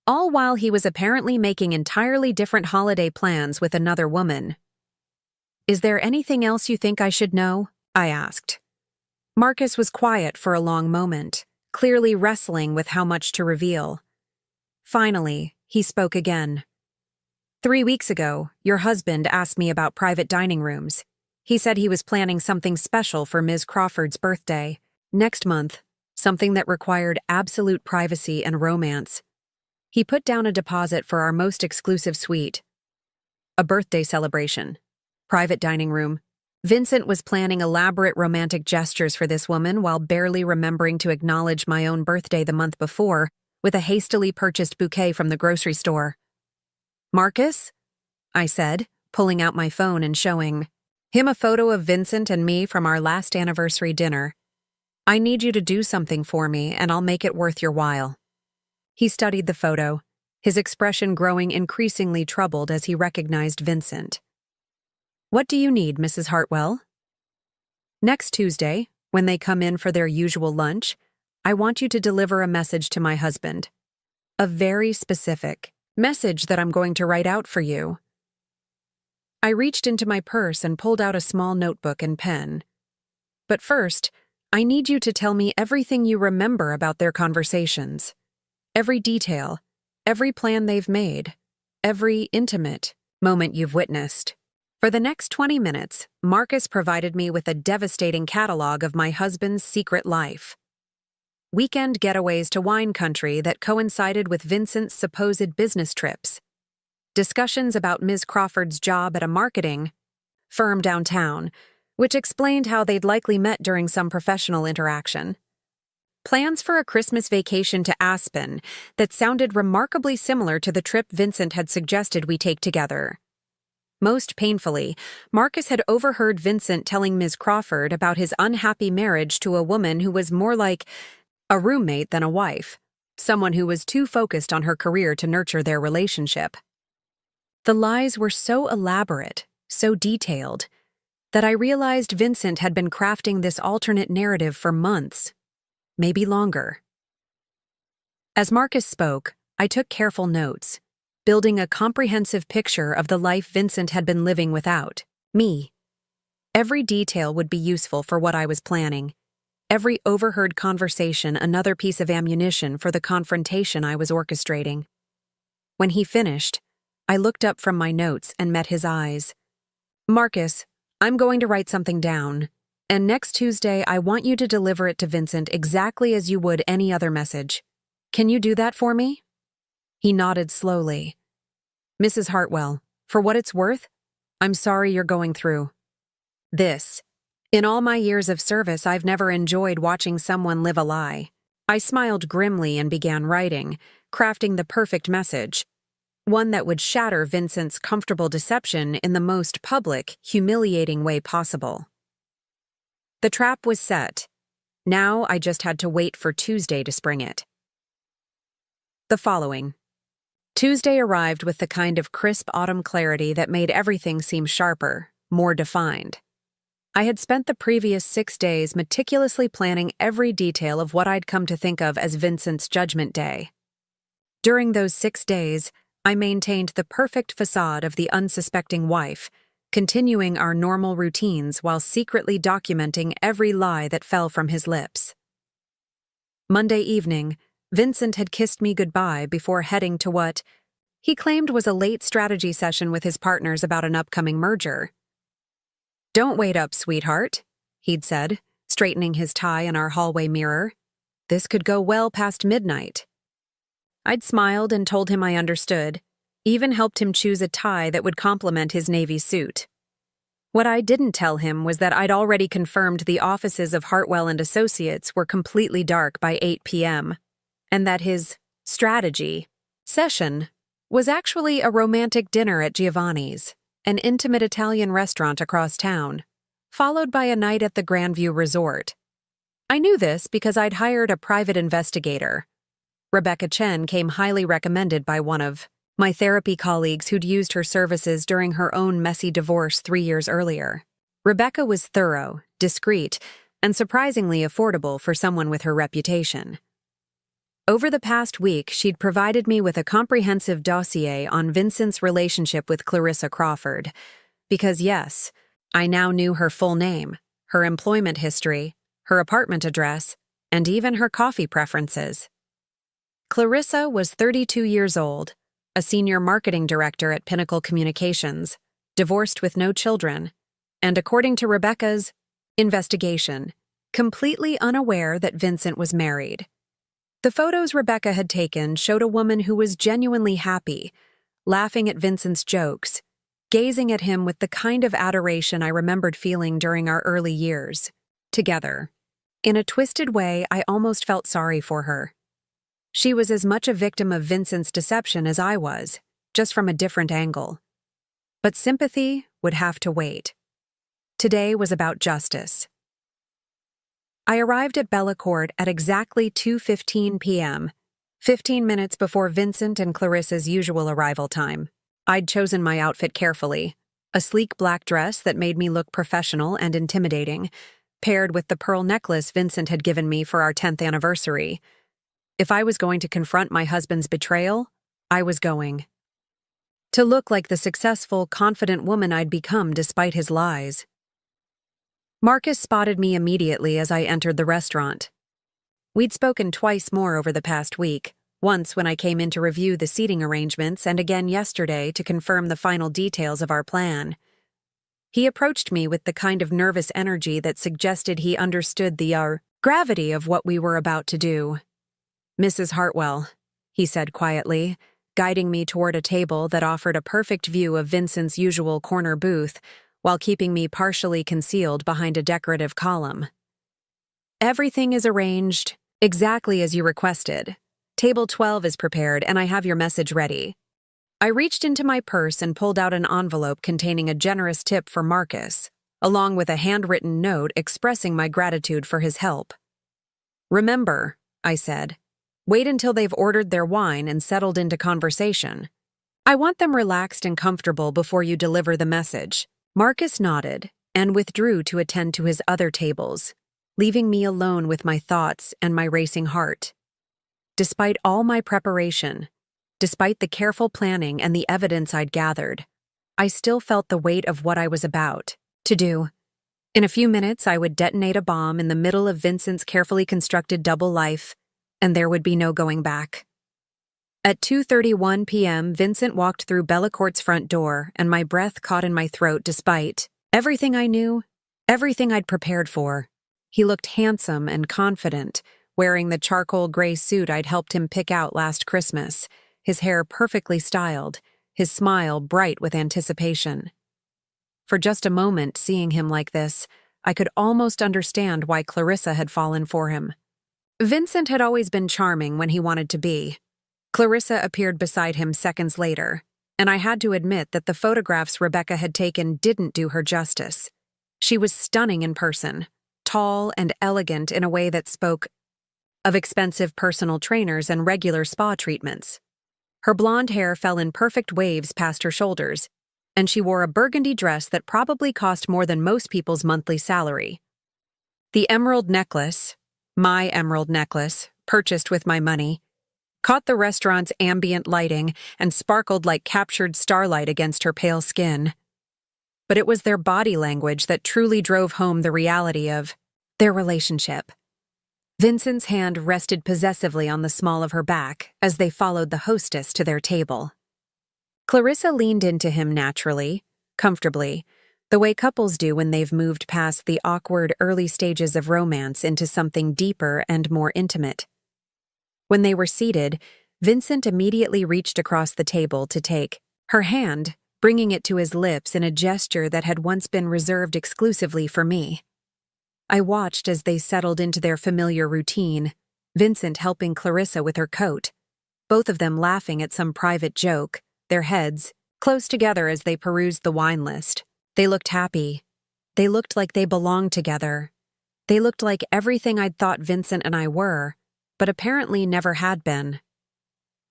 All while he was apparently making entirely different holiday plans with another woman. Is there anything else you think I should know? I asked. Marcus was quiet for a long moment, clearly wrestling with how much to reveal. Finally, he spoke again. 3 weeks ago, your husband asked me about private dining rooms. He said he was planning something special for Ms. Crawford's birthday. Next month, something that required absolute privacy and romance. He put down a deposit for our most exclusive suite. A birthday celebration. Private dining room. Vincent was planning elaborate romantic gestures for this woman while barely remembering to acknowledge my own birthday the month before with a hastily purchased bouquet from the grocery store. Marcus? I said, pulling out my phone and showing him a photo of Vincent and me from our last anniversary dinner. I need you to do something for me, and I'll make it worth your while. He studied the photo, his expression growing increasingly troubled as he recognized Vincent. What do you need, Mrs. Hartwell? Next Tuesday, when they come in for their usual lunch, I want you to deliver a message to my husband. A very specific message that I'm going to write out for you. I reached into my purse and pulled out a small notebook and pen. But first, I need you to tell me everything you remember about their conversations. Every detail, every plan they've made, every intimate moment you've witnessed. For the next 20 minutes, Marcus provided me with a devastating catalog of my husband's secret life. Weekend getaways to wine country that coincided with Vincent's supposed business trips. Discussions about Ms. Crawford's job at a marketing firm downtown, which explained how they'd likely met during some professional interaction. Plans for a Christmas vacation to Aspen that sounded remarkably similar to the trip Vincent had suggested we take together. Most painfully, Marcus had overheard Vincent telling Ms. Crawford about his unhappy marriage to a woman who was more like a roommate than a wife, someone who was too focused on her career to nurture their relationship. The lies were so elaborate, so detailed, that I realized Vincent had been crafting this alternate narrative for months, maybe longer. As Marcus spoke, I took careful notes, building a comprehensive picture of the life Vincent had been living without me. Every detail would be useful for what I was planning. Every overheard conversation another piece of ammunition for the confrontation I was orchestrating. When he finished, I looked up from my notes and met his eyes. Marcus, I'm going to write something down, and next Tuesday I want you to deliver it to Vincent exactly as you would any other message. Can you do that for me? He nodded slowly. Mrs. Hartwell, for what it's worth, I'm sorry you're going through this. In all my years of service, I've never enjoyed watching someone live a lie. I smiled grimly and began writing, crafting the perfect message. One that would shatter Vincent's comfortable deception in the most public, humiliating way possible. The trap was set. Now I just had to wait for Tuesday to spring it. The following. Tuesday arrived with the kind of crisp autumn clarity that made everything seem sharper, more defined. I had spent the previous 6 days meticulously planning every detail of what I'd come to think of as Vincent's Judgment Day. During those 6 days, I maintained the perfect facade of the unsuspecting wife, continuing our normal routines while secretly documenting every lie that fell from his lips. Monday evening, Vincent had kissed me goodbye before heading to what he claimed was a late strategy session with his partners about an upcoming merger. Don't wait up, sweetheart, he'd said, straightening his tie in our hallway mirror. This could go well past midnight. I'd smiled and told him I understood, even helped him choose a tie that would complement his navy suit. What I didn't tell him was that I'd already confirmed the offices of Hartwell and Associates were completely dark by 8 p.m., and that his strategy session was actually a romantic dinner at Giovanni's, an intimate Italian restaurant across town, followed by a night at the Grandview Resort. I knew this because I'd hired a private investigator. Rebecca Chen came highly recommended by one of my therapy colleagues who'd used her services during her own messy divorce 3 years earlier. Rebecca was thorough, discreet, and surprisingly affordable for someone with her reputation. Over the past week, she'd provided me with a comprehensive dossier on Vincent's relationship with Clarissa Crawford, because yes, I now knew her full name, her employment history, her apartment address, and even her coffee preferences. Clarissa was 32 years old, a senior marketing director at Pinnacle Communications, divorced with no children, and according to Rebecca's investigation, completely unaware that Vincent was married. The photos Rebecca had taken showed a woman who was genuinely happy, laughing at Vincent's jokes, gazing at him with the kind of adoration I remembered feeling during our early years together. In a twisted way, I almost felt sorry for her. She was as much a victim of Vincent's deception as I was, just from a different angle. But sympathy would have to wait. Today was about justice. I arrived at Bella Court at exactly 2:15 p.m., 15 minutes before Vincent and Clarissa's usual arrival time. I'd chosen my outfit carefully, a sleek black dress that made me look professional and intimidating, paired with the pearl necklace Vincent had given me for our 10th anniversary. If I was going to confront my husband's betrayal, I was going to look like the successful, confident woman I'd become despite his lies. Marcus spotted me immediately as I entered the restaurant. We'd spoken twice more over the past week, once when I came in to review the seating arrangements and again yesterday to confirm the final details of our plan. He approached me with the kind of nervous energy that suggested he understood the gravity of what we were about to do. "Mrs. Hartwell," he said quietly, guiding me toward a table that offered a perfect view of Vincent's usual corner booth, while keeping me partially concealed behind a decorative column. "Everything is arranged exactly as you requested. Table 12 is prepared, and I have your message ready." I reached into my purse and pulled out an envelope containing a generous tip for Marcus, along with a handwritten note expressing my gratitude for his help. "Remember," I said, "wait until they've ordered their wine and settled into conversation. I want them relaxed and comfortable before you deliver the message." Marcus nodded and withdrew to attend to his other tables, leaving me alone with my thoughts and my racing heart. Despite all my preparation, despite the careful planning and the evidence I'd gathered, I still felt the weight of what I was about to do. In a few minutes, I would detonate a bomb in the middle of Vincent's carefully constructed double life, and there would be no going back. At 2:31 p.m., Vincent walked through Bella Court's front door, and my breath caught in my throat despite everything I knew, everything I'd prepared for. He looked handsome and confident, wearing the charcoal gray suit I'd helped him pick out last Christmas, his hair perfectly styled, his smile bright with anticipation. For just a moment, seeing him like this, I could almost understand why Clarissa had fallen for him. Vincent had always been charming when he wanted to be. Clarissa appeared beside him seconds later, and I had to admit that the photographs Rebecca had taken didn't do her justice. She was stunning in person, tall and elegant in a way that spoke of expensive personal trainers and regular spa treatments. Her blonde hair fell in perfect waves past her shoulders, and she wore a burgundy dress that probably cost more than most people's monthly salary. The emerald necklace, my emerald necklace, purchased with my money, caught the restaurant's ambient lighting and sparkled like captured starlight against her pale skin. But it was their body language that truly drove home the reality of their relationship. Vincent's hand rested possessively on the small of her back as they followed the hostess to their table. Clarissa leaned into him naturally, comfortably, the way couples do when they've moved past the awkward early stages of romance into something deeper and more intimate. When they were seated, Vincent immediately reached across the table to take her hand, bringing it to his lips in a gesture that had once been reserved exclusively for me. I watched as they settled into their familiar routine, Vincent helping Clarissa with her coat, both of them laughing at some private joke, their heads close together as they perused the wine list. They looked happy. They looked like they belonged together. They looked like everything I'd thought Vincent and I were, but apparently never had been.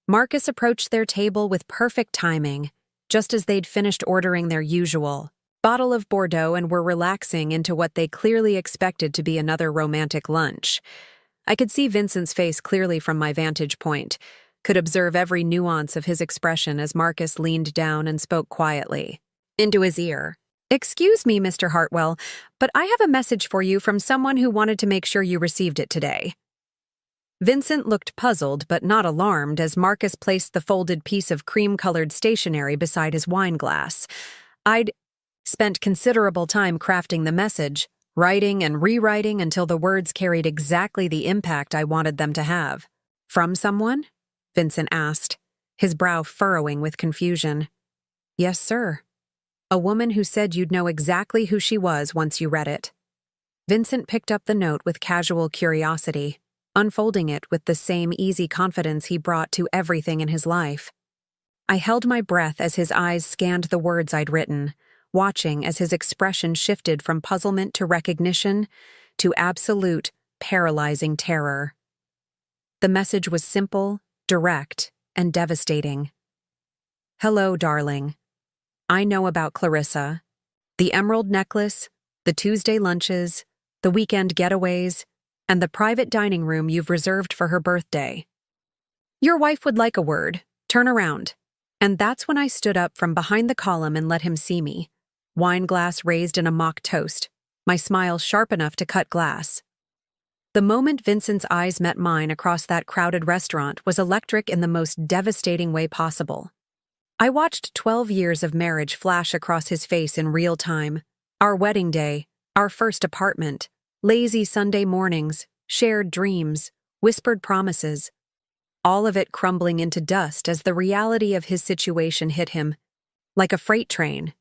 Marcus approached their table with perfect timing, just as they'd finished ordering their usual bottle of Bordeaux and were relaxing into what they clearly expected to be another romantic lunch. I could see Vincent's face clearly from my vantage point, could observe every nuance of his expression as Marcus leaned down and spoke quietly into his ear. "Excuse me, Mr. Hartwell, but I have a message for you from someone who wanted to make sure you received it today." Vincent looked puzzled but not alarmed as Marcus placed the folded piece of cream-colored stationery beside his wine glass. I'd spent considerable time crafting the message, writing and rewriting until the words carried exactly the impact I wanted them to have. "From someone?" Vincent asked, his brow furrowing with confusion. "Yes, sir. A woman who said you'd know exactly who she was once you read it." Vincent picked up the note with casual curiosity, unfolding it with the same easy confidence he brought to everything in his life. I held my breath as his eyes scanned the words I'd written, watching as his expression shifted from puzzlement to recognition to absolute, paralyzing terror. The message was simple, direct, and devastating. "Hello, darling. I know about Clarissa. The emerald necklace, the Tuesday lunches, the weekend getaways, and the private dining room you've reserved for her birthday. Your wife would like a word. Turn around." And that's when I stood up from behind the column and let him see me. Wine glass raised in a mock toast, my smile sharp enough to cut glass. The moment Vincent's eyes met mine across that crowded restaurant was electric in the most devastating way possible. I watched 12 years of marriage flash across his face in real time. Our wedding day, our first apartment, lazy Sunday mornings, shared dreams, whispered promises. All of it crumbling into dust as the reality of his situation hit him, like a freight train.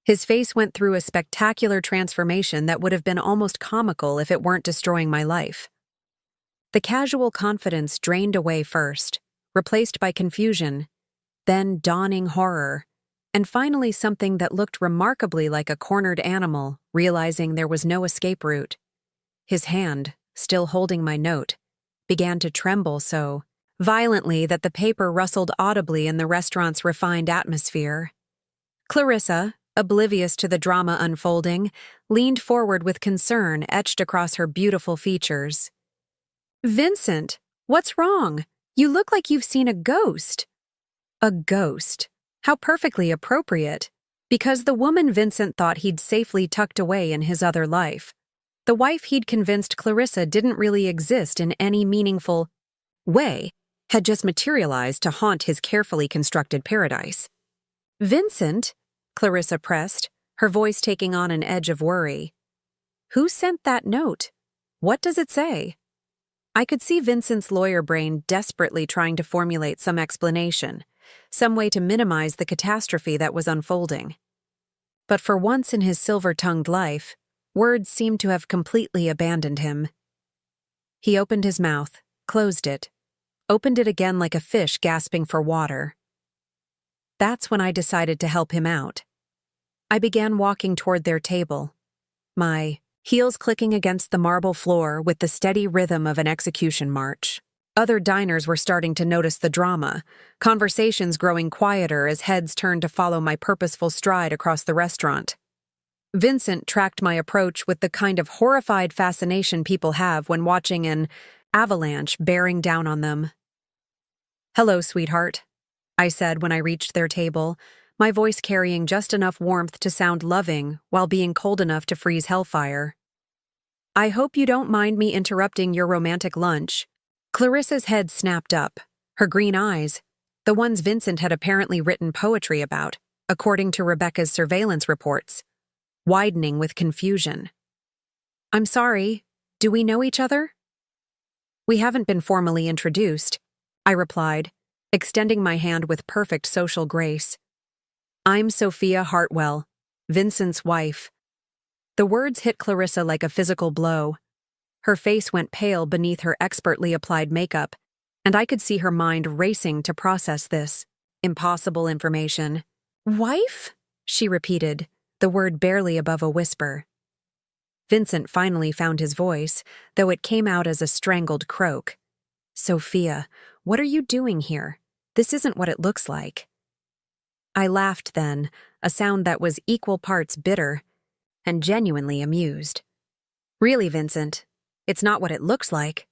His face went through a spectacular transformation that would have been almost comical if it weren't destroying my life. The casual confidence drained away first, replaced by confusion, then dawning horror, and finally something that looked remarkably like a cornered animal, realizing there was no escape route. His hand, still holding my note, began to tremble so violently that the paper rustled audibly in the restaurant's refined atmosphere. Clarissa, oblivious to the drama unfolding, leaned forward with concern etched across her beautiful features. "Vincent, what's wrong? You look like you've seen a ghost." A ghost. How perfectly appropriate. Because the woman Vincent thought he'd safely tucked away in his other life. The wife he'd convinced Clarissa didn't really exist in any meaningful way, had just materialized to haunt his carefully constructed paradise. "Vincent," Clarissa pressed, her voice taking on an edge of worry. "Who sent that note? What does it say?" I could see Vincent's lawyer brain desperately trying to formulate some explanation, some way to minimize the catastrophe that was unfolding. But for once in his silver-tongued life, words seemed to have completely abandoned him. He opened his mouth, closed it, opened it again like a fish gasping for water. That's when I decided to help him out. I began walking toward their table, my heels clicking against the marble floor with the steady rhythm of an execution march. Other diners were starting to notice the drama, conversations growing quieter as heads turned to follow my purposeful stride across the restaurant. Vincent tracked my approach with the kind of horrified fascination people have when watching an avalanche bearing down on them. "Hello, sweetheart," I said when I reached their table, my voice carrying just enough warmth to sound loving while being cold enough to freeze hellfire. "I hope you don't mind me interrupting your romantic lunch." Clarissa's head snapped up, her green eyes, the ones Vincent had apparently written poetry about, according to Rebecca's surveillance reports, widening with confusion. "I'm sorry, do we know each other?" "We haven't been formally introduced," I replied, extending my hand with perfect social grace. "I'm Sophia Hartwell, Vincent's wife." The words hit Clarissa like a physical blow. Her face went pale beneath her expertly applied makeup, and I could see her mind racing to process this impossible information. "Wife?" she repeated, the word barely above a whisper. Vincent finally found his voice, though it came out as a strangled croak. "Sophia, what are you doing here? This isn't what it looks like." I laughed then, a sound that was equal parts bitter and genuinely amused. "Really, Vincent, it's not what it looks like.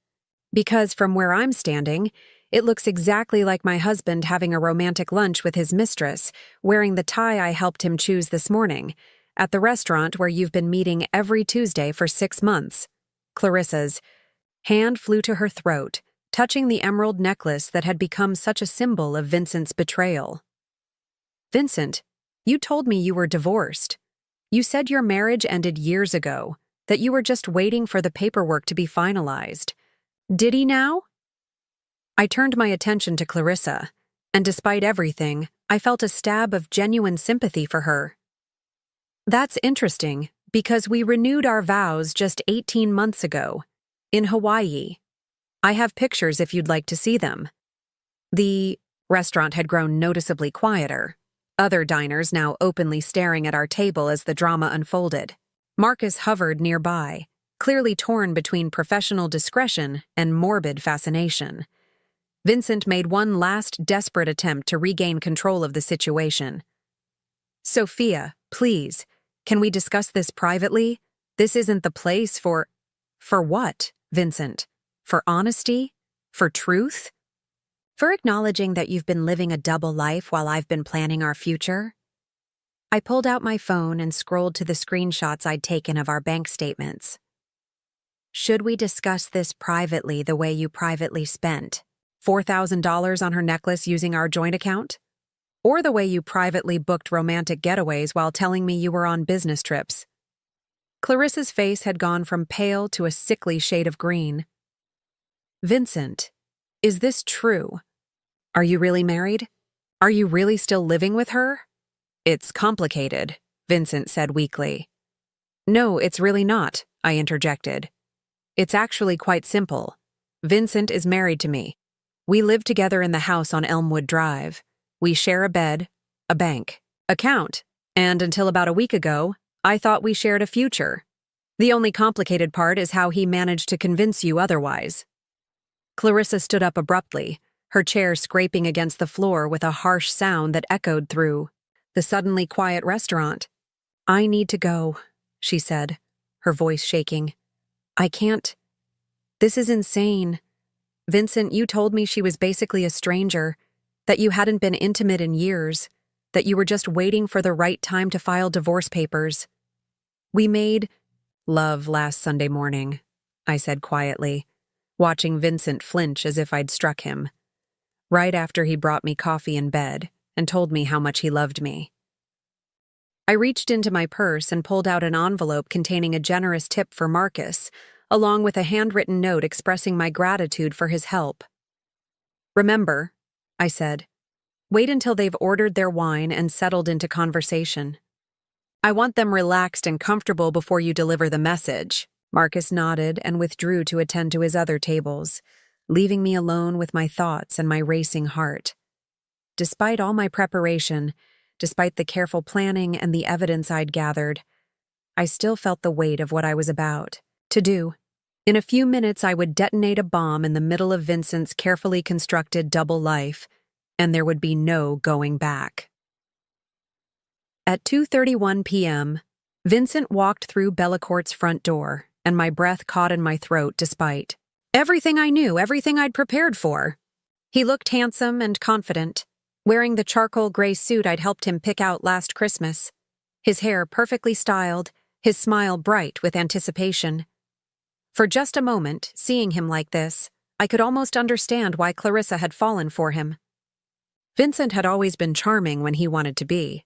Because from where I'm standing, it looks exactly like my husband having a romantic lunch with his mistress, wearing the tie I helped him choose this morning, at the restaurant where you've been meeting every Tuesday for 6 months. Clarissa's hand flew to her throat, touching the emerald necklace that had become such a symbol of Vincent's betrayal. "Vincent, you told me you were divorced. You said your marriage ended years ago, that you were just waiting for the paperwork to be finalized. Did he now?" I turned my attention to Clarissa, and despite everything, I felt a stab of genuine sympathy for her. "That's interesting, because we renewed our vows just 18 months ago, in Hawaii. I have pictures if you'd like to see them." The restaurant had grown noticeably quieter, other diners now openly staring at our table as the drama unfolded. Marcus hovered nearby, clearly torn between professional discretion and morbid fascination. Vincent made one last desperate attempt to regain control of the situation. "Sophia, please, can we discuss this privately? This isn't the place for..." "For what, Vincent? For honesty? For truth? For acknowledging that you've been living a double life while I've been planning our future?" I pulled out my phone and scrolled to the screenshots I'd taken of our bank statements. "Should we discuss this privately the way you privately spent $4,000 on her necklace using our joint account? Or the way you privately booked romantic getaways while telling me you were on business trips?" Clarissa's face had gone from pale to a sickly shade of green. "Vincent, is this true? Are you really married? Are you really still living with her?" "It's complicated," Vincent said weakly. "No, it's really not," I interjected. "It's actually quite simple. Vincent is married to me. We live together in the house on Elmwood Drive. We share a bed, a bank account, and until about a week ago, I thought we shared a future. The only complicated part is how he managed to convince you otherwise." Clarissa stood up abruptly, her chair scraping against the floor with a harsh sound that echoed through the suddenly quiet restaurant. "I need to go," she said, her voice shaking. "I can't. This is insane. Vincent, you told me she was basically a stranger, that you hadn't been intimate in years, that you were just waiting for the right time to file divorce papers. We made love last Sunday morning," I said quietly, watching Vincent flinch as if I'd struck him. "Right after he brought me coffee in bed and told me how much he loved me." I reached into my purse and pulled out an envelope containing a generous tip for Marcus, along with a handwritten note expressing my gratitude for his help. "Remember," I said, "wait until they've ordered their wine and settled into conversation. I want them relaxed and comfortable before you deliver the message." Marcus nodded and withdrew to attend to his other tables, leaving me alone with my thoughts and my racing heart. Despite all my preparation, despite the careful planning and the evidence I'd gathered, I still felt the weight of what I was about to do. In a few minutes, I would detonate a bomb in the middle of Vincent's carefully constructed double life, and there would be no going back. At 2:31 p.m., Vincent walked through Bellacourt's front door, and my breath caught in my throat despite everything I knew, everything I'd prepared for. He looked handsome and confident, wearing the charcoal gray suit I'd helped him pick out last Christmas, his hair perfectly styled, his smile bright with anticipation. For just a moment, seeing him like this, I could almost understand why Clarissa had fallen for him. Vincent had always been charming when he wanted to be.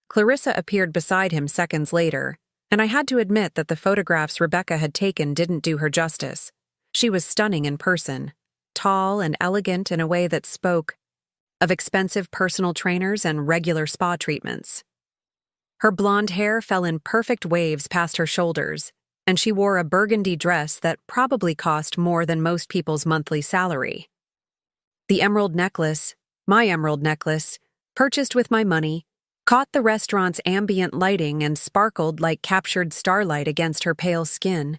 Clarissa appeared beside him seconds later, and I had to admit that the photographs Rebecca had taken didn't do her justice. She was stunning in person, tall and elegant in a way that spoke of expensive personal trainers and regular spa treatments. Her blonde hair fell in perfect waves past her shoulders, and she wore a burgundy dress that probably cost more than most people's monthly salary. The emerald necklace, my emerald necklace, purchased with my money, caught the restaurant's ambient lighting and sparkled like captured starlight against her pale skin.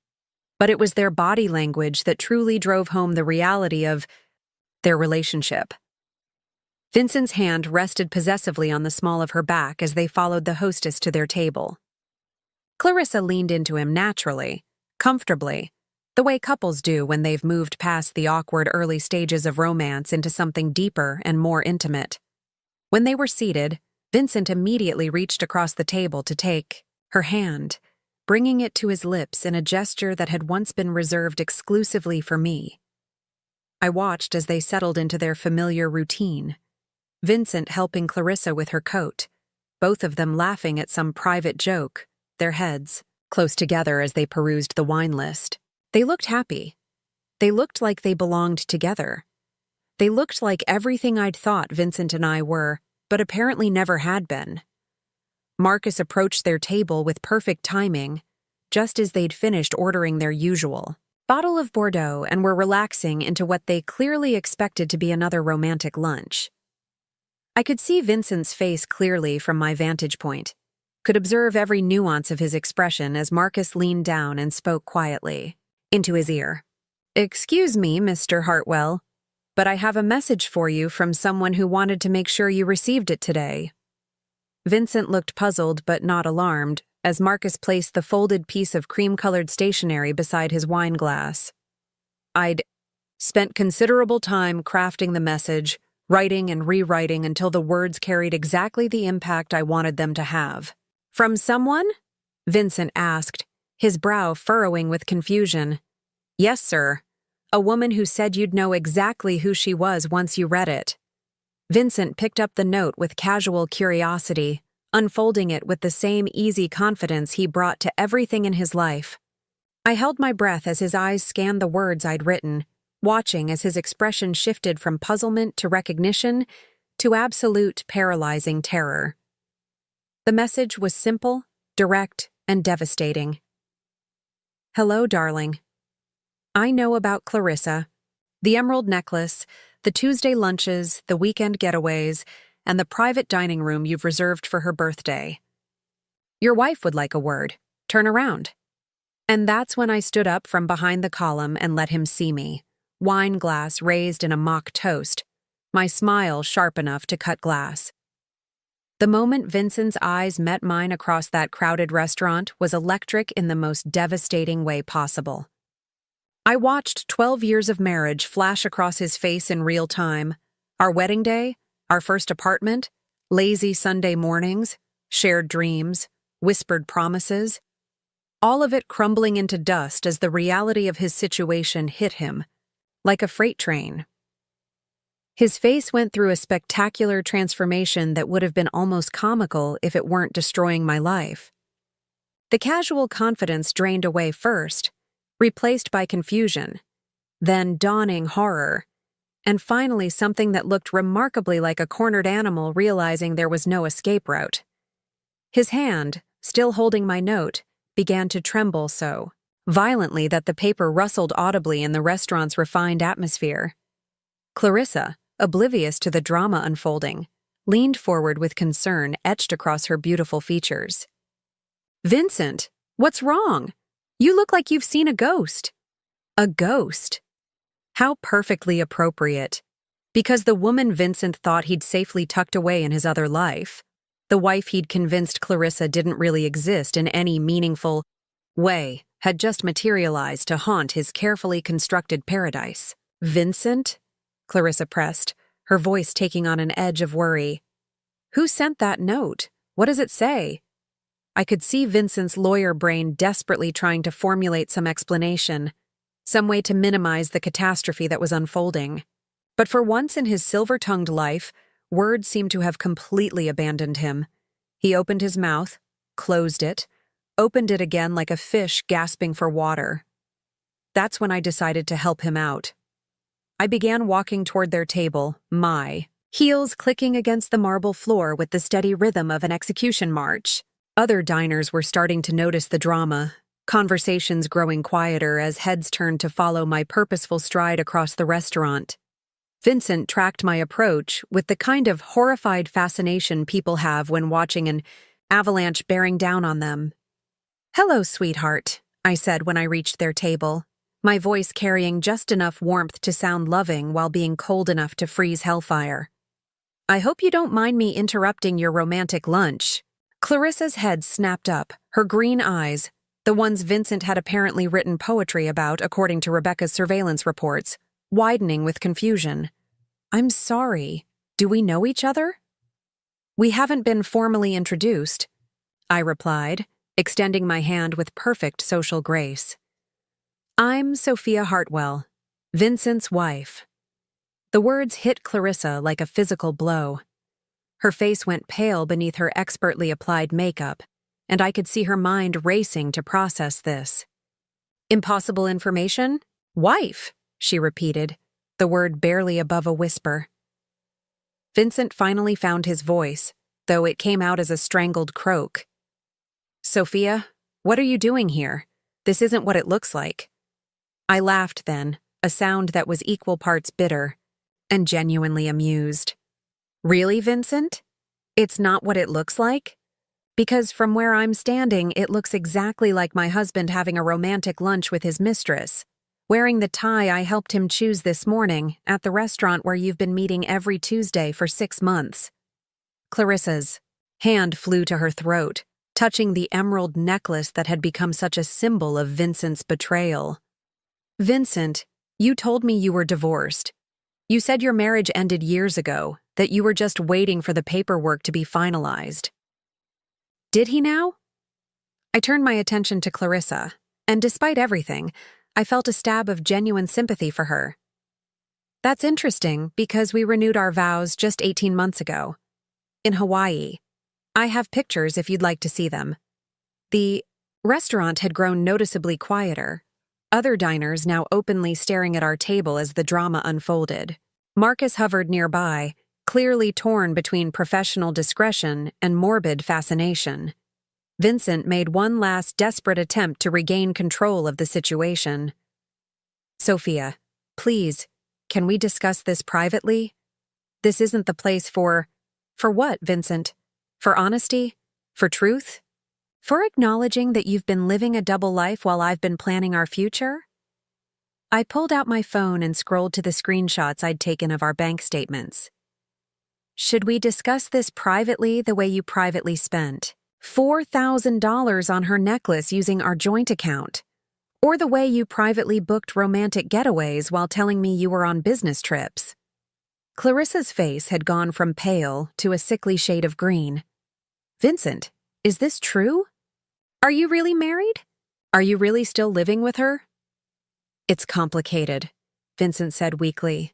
But it was their body language that truly drove home the reality of their relationship. Vincent's hand rested possessively on the small of her back as they followed the hostess to their table. Clarissa leaned into him naturally, comfortably, the way couples do when they've moved past the awkward early stages of romance into something deeper and more intimate. When they were seated, Vincent immediately reached across the table to take her hand, bringing it to his lips in a gesture that had once been reserved exclusively for me. I watched as they settled into their familiar routine, Vincent helping Clarissa with her coat, both of them laughing at some private joke, their heads close together as they perused the wine list. They looked happy. They looked like they belonged together. They looked like everything I'd thought Vincent and I were, but apparently never had been. Marcus approached their table with perfect timing, just as they'd finished ordering their usual bottle of Bordeaux and were relaxing into what they clearly expected to be another romantic lunch. I could see Vincent's face clearly from my vantage point, could observe every nuance of his expression as Marcus leaned down and spoke quietly into his ear. "Excuse me, Mr. Hartwell, but I have a message for you from someone who wanted to make sure you received it today." Vincent looked puzzled but not alarmed as Marcus placed the folded piece of cream-colored stationery beside his wine glass. I'd spent considerable time crafting the message, writing and rewriting until the words carried exactly the impact I wanted them to have. "From someone?" Vincent asked, his brow furrowing with confusion. "Yes, sir. A woman who said you'd know exactly who she was once you read it." Vincent picked up the note with casual curiosity, unfolding it with the same easy confidence he brought to everything in his life. I held my breath as his eyes scanned the words I'd written, watching as his expression shifted from puzzlement to recognition to absolute paralyzing terror. The message was simple, direct, and devastating. "Hello, darling. I know about Clarissa, the emerald necklace, the Tuesday lunches, the weekend getaways, and the private dining room you've reserved for her birthday. Your wife would like a word. Turn around." And that's when I stood up from behind the column and let him see me, wine glass raised in a mock toast, my smile sharp enough to cut glass. The moment Vincent's eyes met mine across that crowded restaurant was electric in the most devastating way possible. I watched 12 years of marriage flash across his face in real time. Our wedding day, our first apartment, lazy Sunday mornings, shared dreams, whispered promises. All of it crumbling into dust as the reality of his situation hit him, like a freight train. His face went through a spectacular transformation that would have been almost comical if it weren't destroying my life. The casual confidence drained away first, replaced by confusion, then dawning horror, and finally something that looked remarkably like a cornered animal realizing there was no escape route. His hand, still holding my note, began to tremble so violently that the paper rustled audibly in the restaurant's refined atmosphere. Clarissa, oblivious to the drama unfolding, leaned forward with concern etched across her beautiful features. "Vincent, what's wrong? You look like you've seen a ghost." A ghost? How perfectly appropriate. Because the woman Vincent thought he'd safely tucked away in his other life, the wife he'd convinced Clarissa didn't really exist in any meaningful way, had just materialized to haunt his carefully constructed paradise. "Vincent?" Clarissa pressed, her voice taking on an edge of worry. "Who sent that note? What does it say?" I could see Vincent's lawyer brain desperately trying to formulate some explanation, some way to minimize the catastrophe that was unfolding. But for once in his silver-tongued life, words seemed to have completely abandoned him. He opened his mouth, closed it, opened it again like a fish gasping for water. That's when I decided to help him out. I began walking toward their table, my heels clicking against the marble floor with the steady rhythm of an execution march. Other diners were starting to notice the drama, conversations growing quieter as heads turned to follow my purposeful stride across the restaurant. Vincent tracked my approach with the kind of horrified fascination people have when watching an avalanche bearing down on them. "Hello, sweetheart," I said when I reached their table, my voice carrying just enough warmth to sound loving while being cold enough to freeze hellfire. "I hope you don't mind me interrupting your romantic lunch." Clarissa's head snapped up, her green eyes, the ones Vincent had apparently written poetry about according to Rebecca's surveillance reports, widening with confusion. "I'm sorry. Do we know each other?" "We haven't been formally introduced," I replied, extending my hand with perfect social grace. "I'm Sophia Hartwell, Vincent's wife." The words hit Clarissa like a physical blow. Her face went pale beneath her expertly applied makeup, and I could see her mind racing to process this. "Impossible information? Wife," she repeated, the word barely above a whisper. Vincent finally found his voice, though it came out as a strangled croak. "Sophia, what are you doing here? This isn't what it looks like." I laughed then, a sound that was equal parts bitter and genuinely amused. "Really, Vincent? It's not what it looks like? Because from where I'm standing, it looks exactly like my husband having a romantic lunch with his mistress, wearing the tie I helped him choose this morning at the restaurant where you've been meeting every Tuesday for 6 months. Clarissa's hand flew to her throat, touching the emerald necklace that had become such a symbol of Vincent's betrayal. "Vincent, you told me you were divorced. You said your marriage ended years ago, that you were just waiting for the paperwork to be finalized. Did he now?" I turned my attention to Clarissa, and despite everything, I felt a stab of genuine sympathy for her. "That's interesting because we renewed our vows just 18 months ago. In Hawaii. I have pictures if you'd like to see them." The restaurant had grown noticeably quieter, other diners now openly staring at our table as the drama unfolded. Marcus hovered nearby, clearly torn between professional discretion and morbid fascination. Vincent made one last desperate attempt to regain control of the situation. "Sophia, please, can we discuss this privately? This isn't the place for what, Vincent? For honesty? For truth? For acknowledging that you've been living a double life while I've been planning our future?" I pulled out my phone and scrolled to the screenshots I'd taken of our bank statements. "Should we discuss this privately the way you privately spent $4,000 on her necklace using our joint account? Or the way you privately booked romantic getaways while telling me you were on business trips?" Clarissa's face had gone from pale to a sickly shade of green. "Vincent, is this true? Are you really married? Are you really still living with her?" "It's complicated," Vincent said weakly.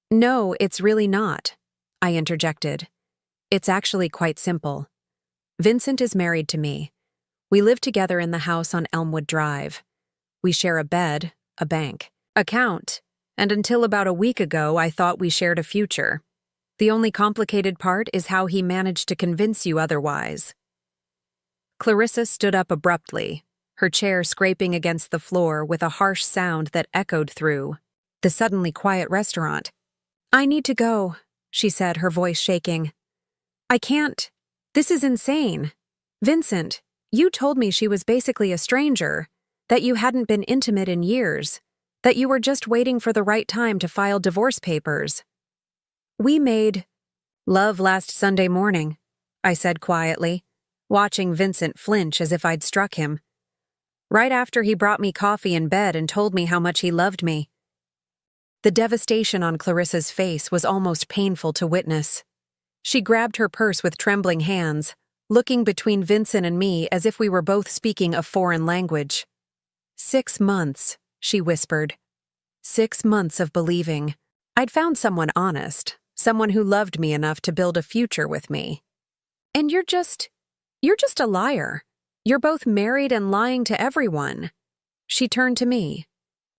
"No, it's really not," I interjected. "It's actually quite simple. Vincent is married to me. We live together in the house on Elmwood Drive. We share a bed, a bank account, and until about a week ago I thought we shared a future. The only complicated part is how he managed to convince you otherwise." Clarissa stood up abruptly, her chair scraping against the floor with a harsh sound that echoed through the suddenly quiet restaurant. "I need to go," she said, her voice shaking. "I can't. This is insane. Vincent, you told me she was basically a stranger, that you hadn't been intimate in years, that you were just waiting for the right time to file divorce papers." "We made love last Sunday morning," I said quietly, watching Vincent flinch as if I'd struck him. "Right after he brought me coffee in bed and told me how much he loved me." The devastation on Clarissa's face was almost painful to witness. She grabbed her purse with trembling hands, looking between Vincent and me as if we were both speaking a foreign language. 6 months, she whispered. 6 months of believing I'd found someone honest, someone who loved me enough to build a future with me. "And you're just a liar. You're both married and lying to everyone." She turned to me,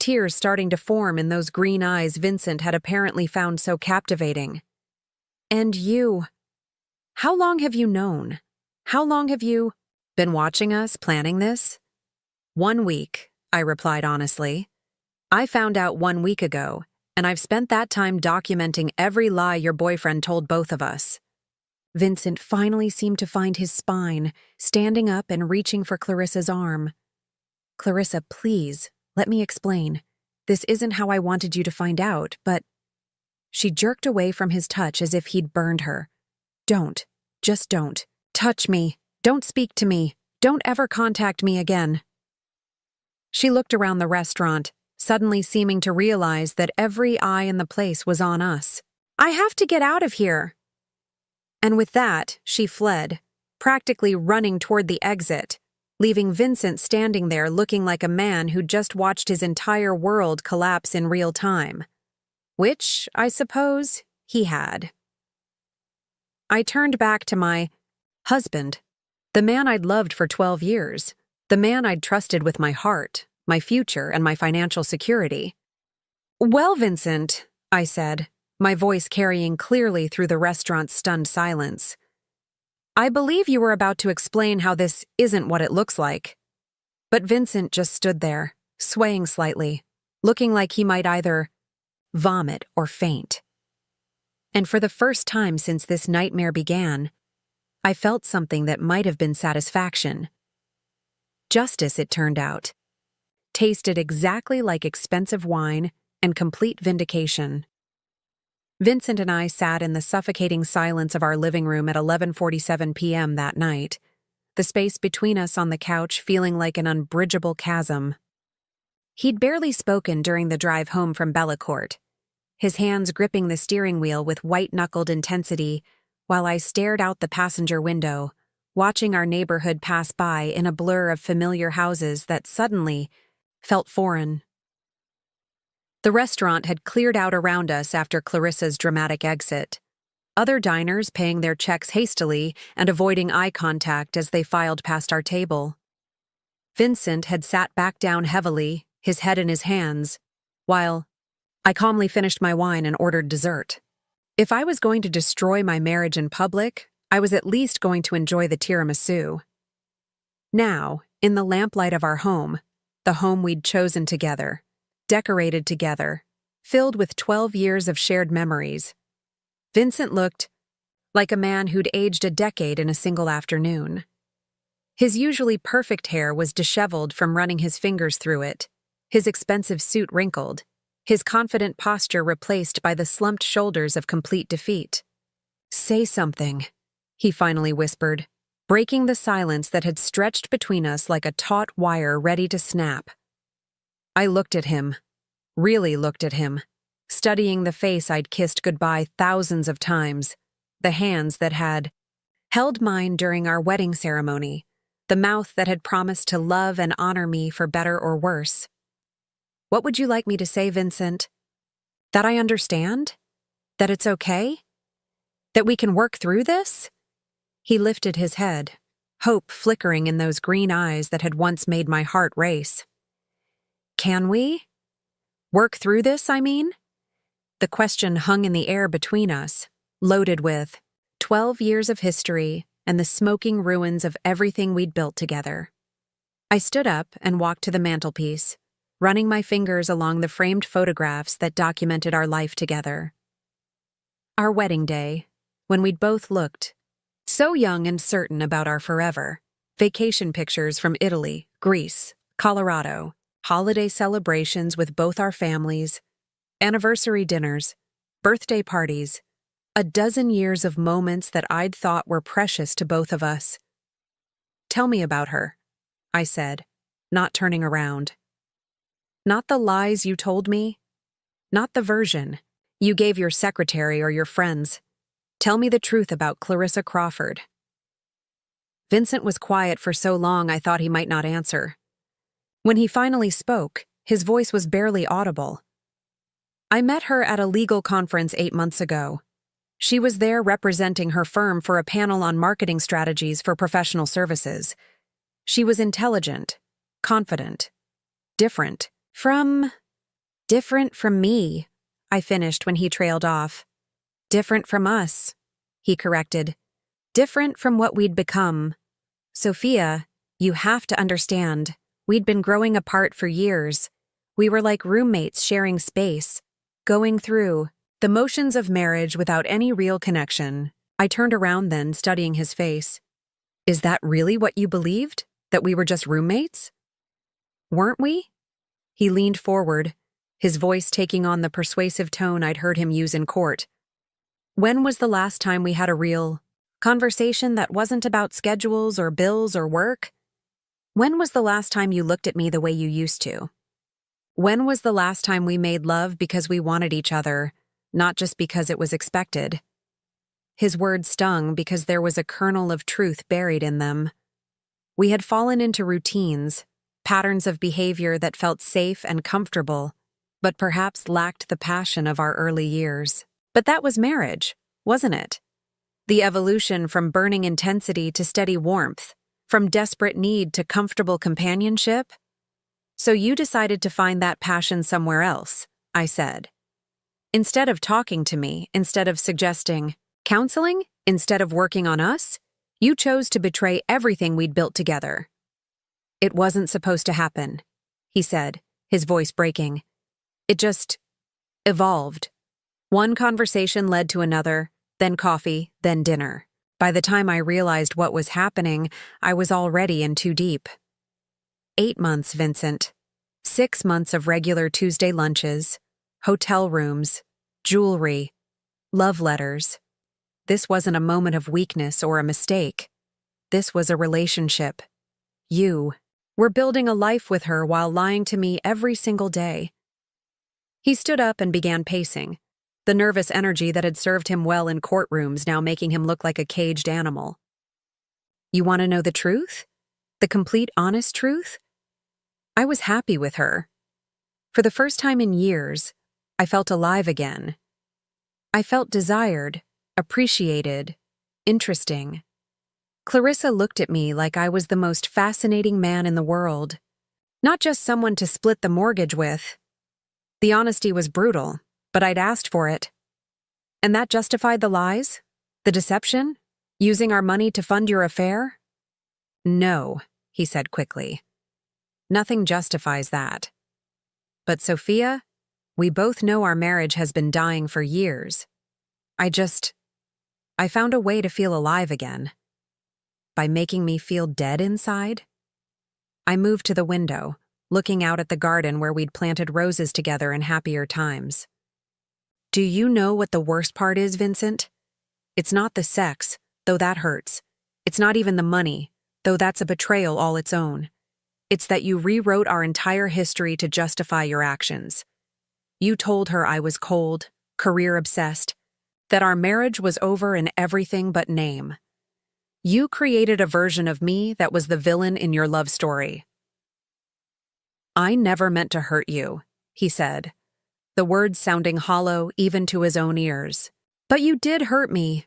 tears starting to form in those green eyes Vincent had apparently found so captivating. "And you, how long have you known? How long have you been watching us, planning this?" 1 week, I replied honestly. "I found out 1 week ago, And I've spent that time documenting every lie your boyfriend told both of us. Vincent finally seemed to find his spine, standing up and reaching for Clarissa's arm. Clarissa, please, let me explain. This isn't how I wanted you to find out, but... She jerked away from his touch as if he'd burned her. Don't. Just don't. Touch me. Don't speak to me. Don't ever contact me again. She looked around the restaurant, suddenly seeming to realize that every eye in the place was on us. I have to get out of here. And with that, she fled, practically running toward the exit, leaving Vincent standing there looking like a man who'd just watched his entire world collapse in real time. Which, I suppose, he had. I turned back to my husband, the man I'd loved for 12 years, the man I'd trusted with my heart, my future, and my financial security. Well, Vincent, I said, my voice carrying clearly through the restaurant's stunned silence. I believe you were about to explain how this isn't what it looks like. But Vincent just stood there, swaying slightly, looking like he might either vomit or faint. And for the first time since this nightmare began, I felt something that might have been satisfaction. Justice, it turned out. Tasted exactly like expensive wine and complete vindication. Vincent and I sat in the suffocating silence of our living room at 11:47 p.m. that night, the space between us on the couch feeling like an unbridgeable chasm. He'd barely spoken during the drive home from Bellecourt, his hands gripping the steering wheel with white-knuckled intensity, while I stared out the passenger window, watching our neighborhood pass by in a blur of familiar houses that suddenly felt foreign. The restaurant had cleared out around us after Clarissa's dramatic exit, other diners paying their checks hastily and avoiding eye contact as they filed past our table. Vincent had sat back down heavily, his head in his hands, while I calmly finished my wine and ordered dessert. If I was going to destroy my marriage in public, I was at least going to enjoy the tiramisu. Now, in the lamplight of our home, the home we'd chosen together, decorated together, filled with 12 years of shared memories, Vincent looked like a man who'd aged a decade in a single afternoon. His usually perfect hair was disheveled from running his fingers through it, his expensive suit wrinkled, his confident posture replaced by the slumped shoulders of complete defeat. Say something, he finally whispered, breaking the silence that had stretched between us like a taut wire ready to snap. I looked at him, really looked at him, studying the face I'd kissed goodbye thousands of times, the hands that had held mine during our wedding ceremony, the mouth that had promised to love and honor me for better or worse. What would you like me to say, Vincent? That I understand? That it's okay? That we can work through this? He lifted his head, hope flickering in those green eyes that had once made my heart race. Can we? Work through this, I mean? The question hung in the air between us, loaded with 12 years of history and the smoking ruins of everything we'd built together. I stood up and walked to the mantelpiece, running my fingers along the framed photographs that documented our life together. Our wedding day, when we'd both looked so young and certain about our forever. Vacation pictures from Italy, Greece, Colorado, holiday celebrations with both our families, anniversary dinners, birthday parties, a dozen years of moments that I'd thought were precious to both of us. Tell me about her, I said, not turning around. Not the lies you told me, not the version you gave your secretary or your friends. Tell me the truth about Clarissa Crawford. Vincent was quiet for so long I thought he might not answer. When he finally spoke, his voice was barely audible. I met her at a legal conference 8 months ago. She was there representing her firm for a panel on marketing strategies for professional services. She was intelligent, confident, different from me, I finished when he trailed off. Different from us, he corrected. Different from what we'd become. Sophia, you have to understand, we'd been growing apart for years. We were like roommates sharing space, going through the motions of marriage without any real connection. I turned around then, studying his face. Is that really what you believed? That we were just roommates? Weren't we? He leaned forward, his voice taking on the persuasive tone I'd heard him use in court. When was the last time we had a real conversation that wasn't about schedules or bills or work? When was the last time you looked at me the way you used to? When was the last time we made love because we wanted each other, not just because it was expected? His words stung because there was a kernel of truth buried in them. We had fallen into routines, patterns of behavior that felt safe and comfortable, but perhaps lacked the passion of our early years. But that was marriage, wasn't it? The evolution from burning intensity to steady warmth, from desperate need to comfortable companionship? So you decided to find that passion somewhere else, I said. Instead of talking to me, instead of suggesting counseling, instead of working on us, you chose to betray everything we'd built together. It wasn't supposed to happen, he said, his voice breaking. It just evolved. One conversation led to another, then coffee, then dinner. By the time I realized what was happening, I was already in too deep. 8 months, Vincent. 6 months of regular Tuesday lunches, hotel rooms, jewelry, love letters. This wasn't a moment of weakness or a mistake. This was a relationship. You were building a life with her while lying to me every single day. He stood up and began pacing, the nervous energy that had served him well in courtrooms now making him look like a caged animal. You want to know the truth? The complete, honest truth? I was happy with her. For the first time in years, I felt alive again. I felt desired, appreciated, interesting. Clarissa looked at me like I was the most fascinating man in the world, not just someone to split the mortgage with. The honesty was brutal, but I'd asked for it. And that justified the lies? The deception? Using our money to fund your affair? No, he said quickly. Nothing justifies that. But Sophia, we both know our marriage has been dying for years. I found a way to feel alive again. By making me feel dead inside? I moved to the window, looking out at the garden where we'd planted roses together in happier times. Do you know what the worst part is, Vincent? It's not the sex, though that hurts. It's not even the money, though that's a betrayal all its own. It's that you rewrote our entire history to justify your actions. You told her I was cold, career-obsessed, that our marriage was over in everything but name. You created a version of me that was the villain in your love story. I never meant to hurt you, he said, the words sounding hollow even to his own ears. But you did hurt me.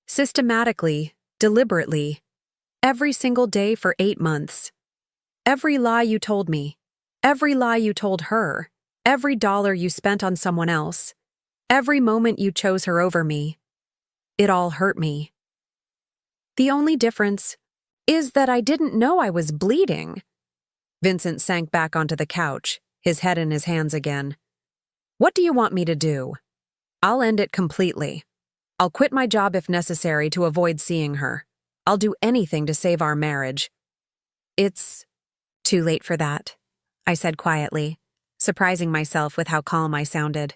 Systematically, deliberately, every single day for 8 months. Every lie you told me, every lie you told her, every dollar you spent on someone else, every moment you chose her over me. It all hurt me. The only difference is that I didn't know I was bleeding. Vincent sank back onto the couch, his head in his hands again. What do you want me to do? I'll end it completely. I'll quit my job if necessary to avoid seeing her. I'll do anything to save our marriage. It's too late for that, I said quietly, surprising myself with how calm I sounded.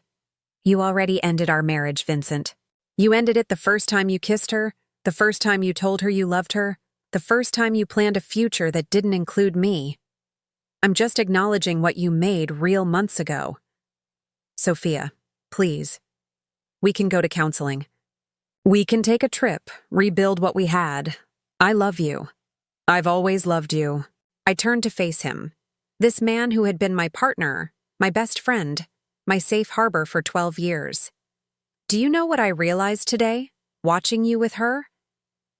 You already ended our marriage, Vincent. You ended it the first time you kissed her, the first time you told her you loved her, the first time you planned a future that didn't include me. I'm just acknowledging what you made real months ago. Sophia, please. We can go to counseling. We can take a trip, rebuild what we had. I love you. I've always loved you. I turned to face him. This man who had been my partner, my best friend, my safe harbor for 12 years. Do you know what I realized today, watching you with her?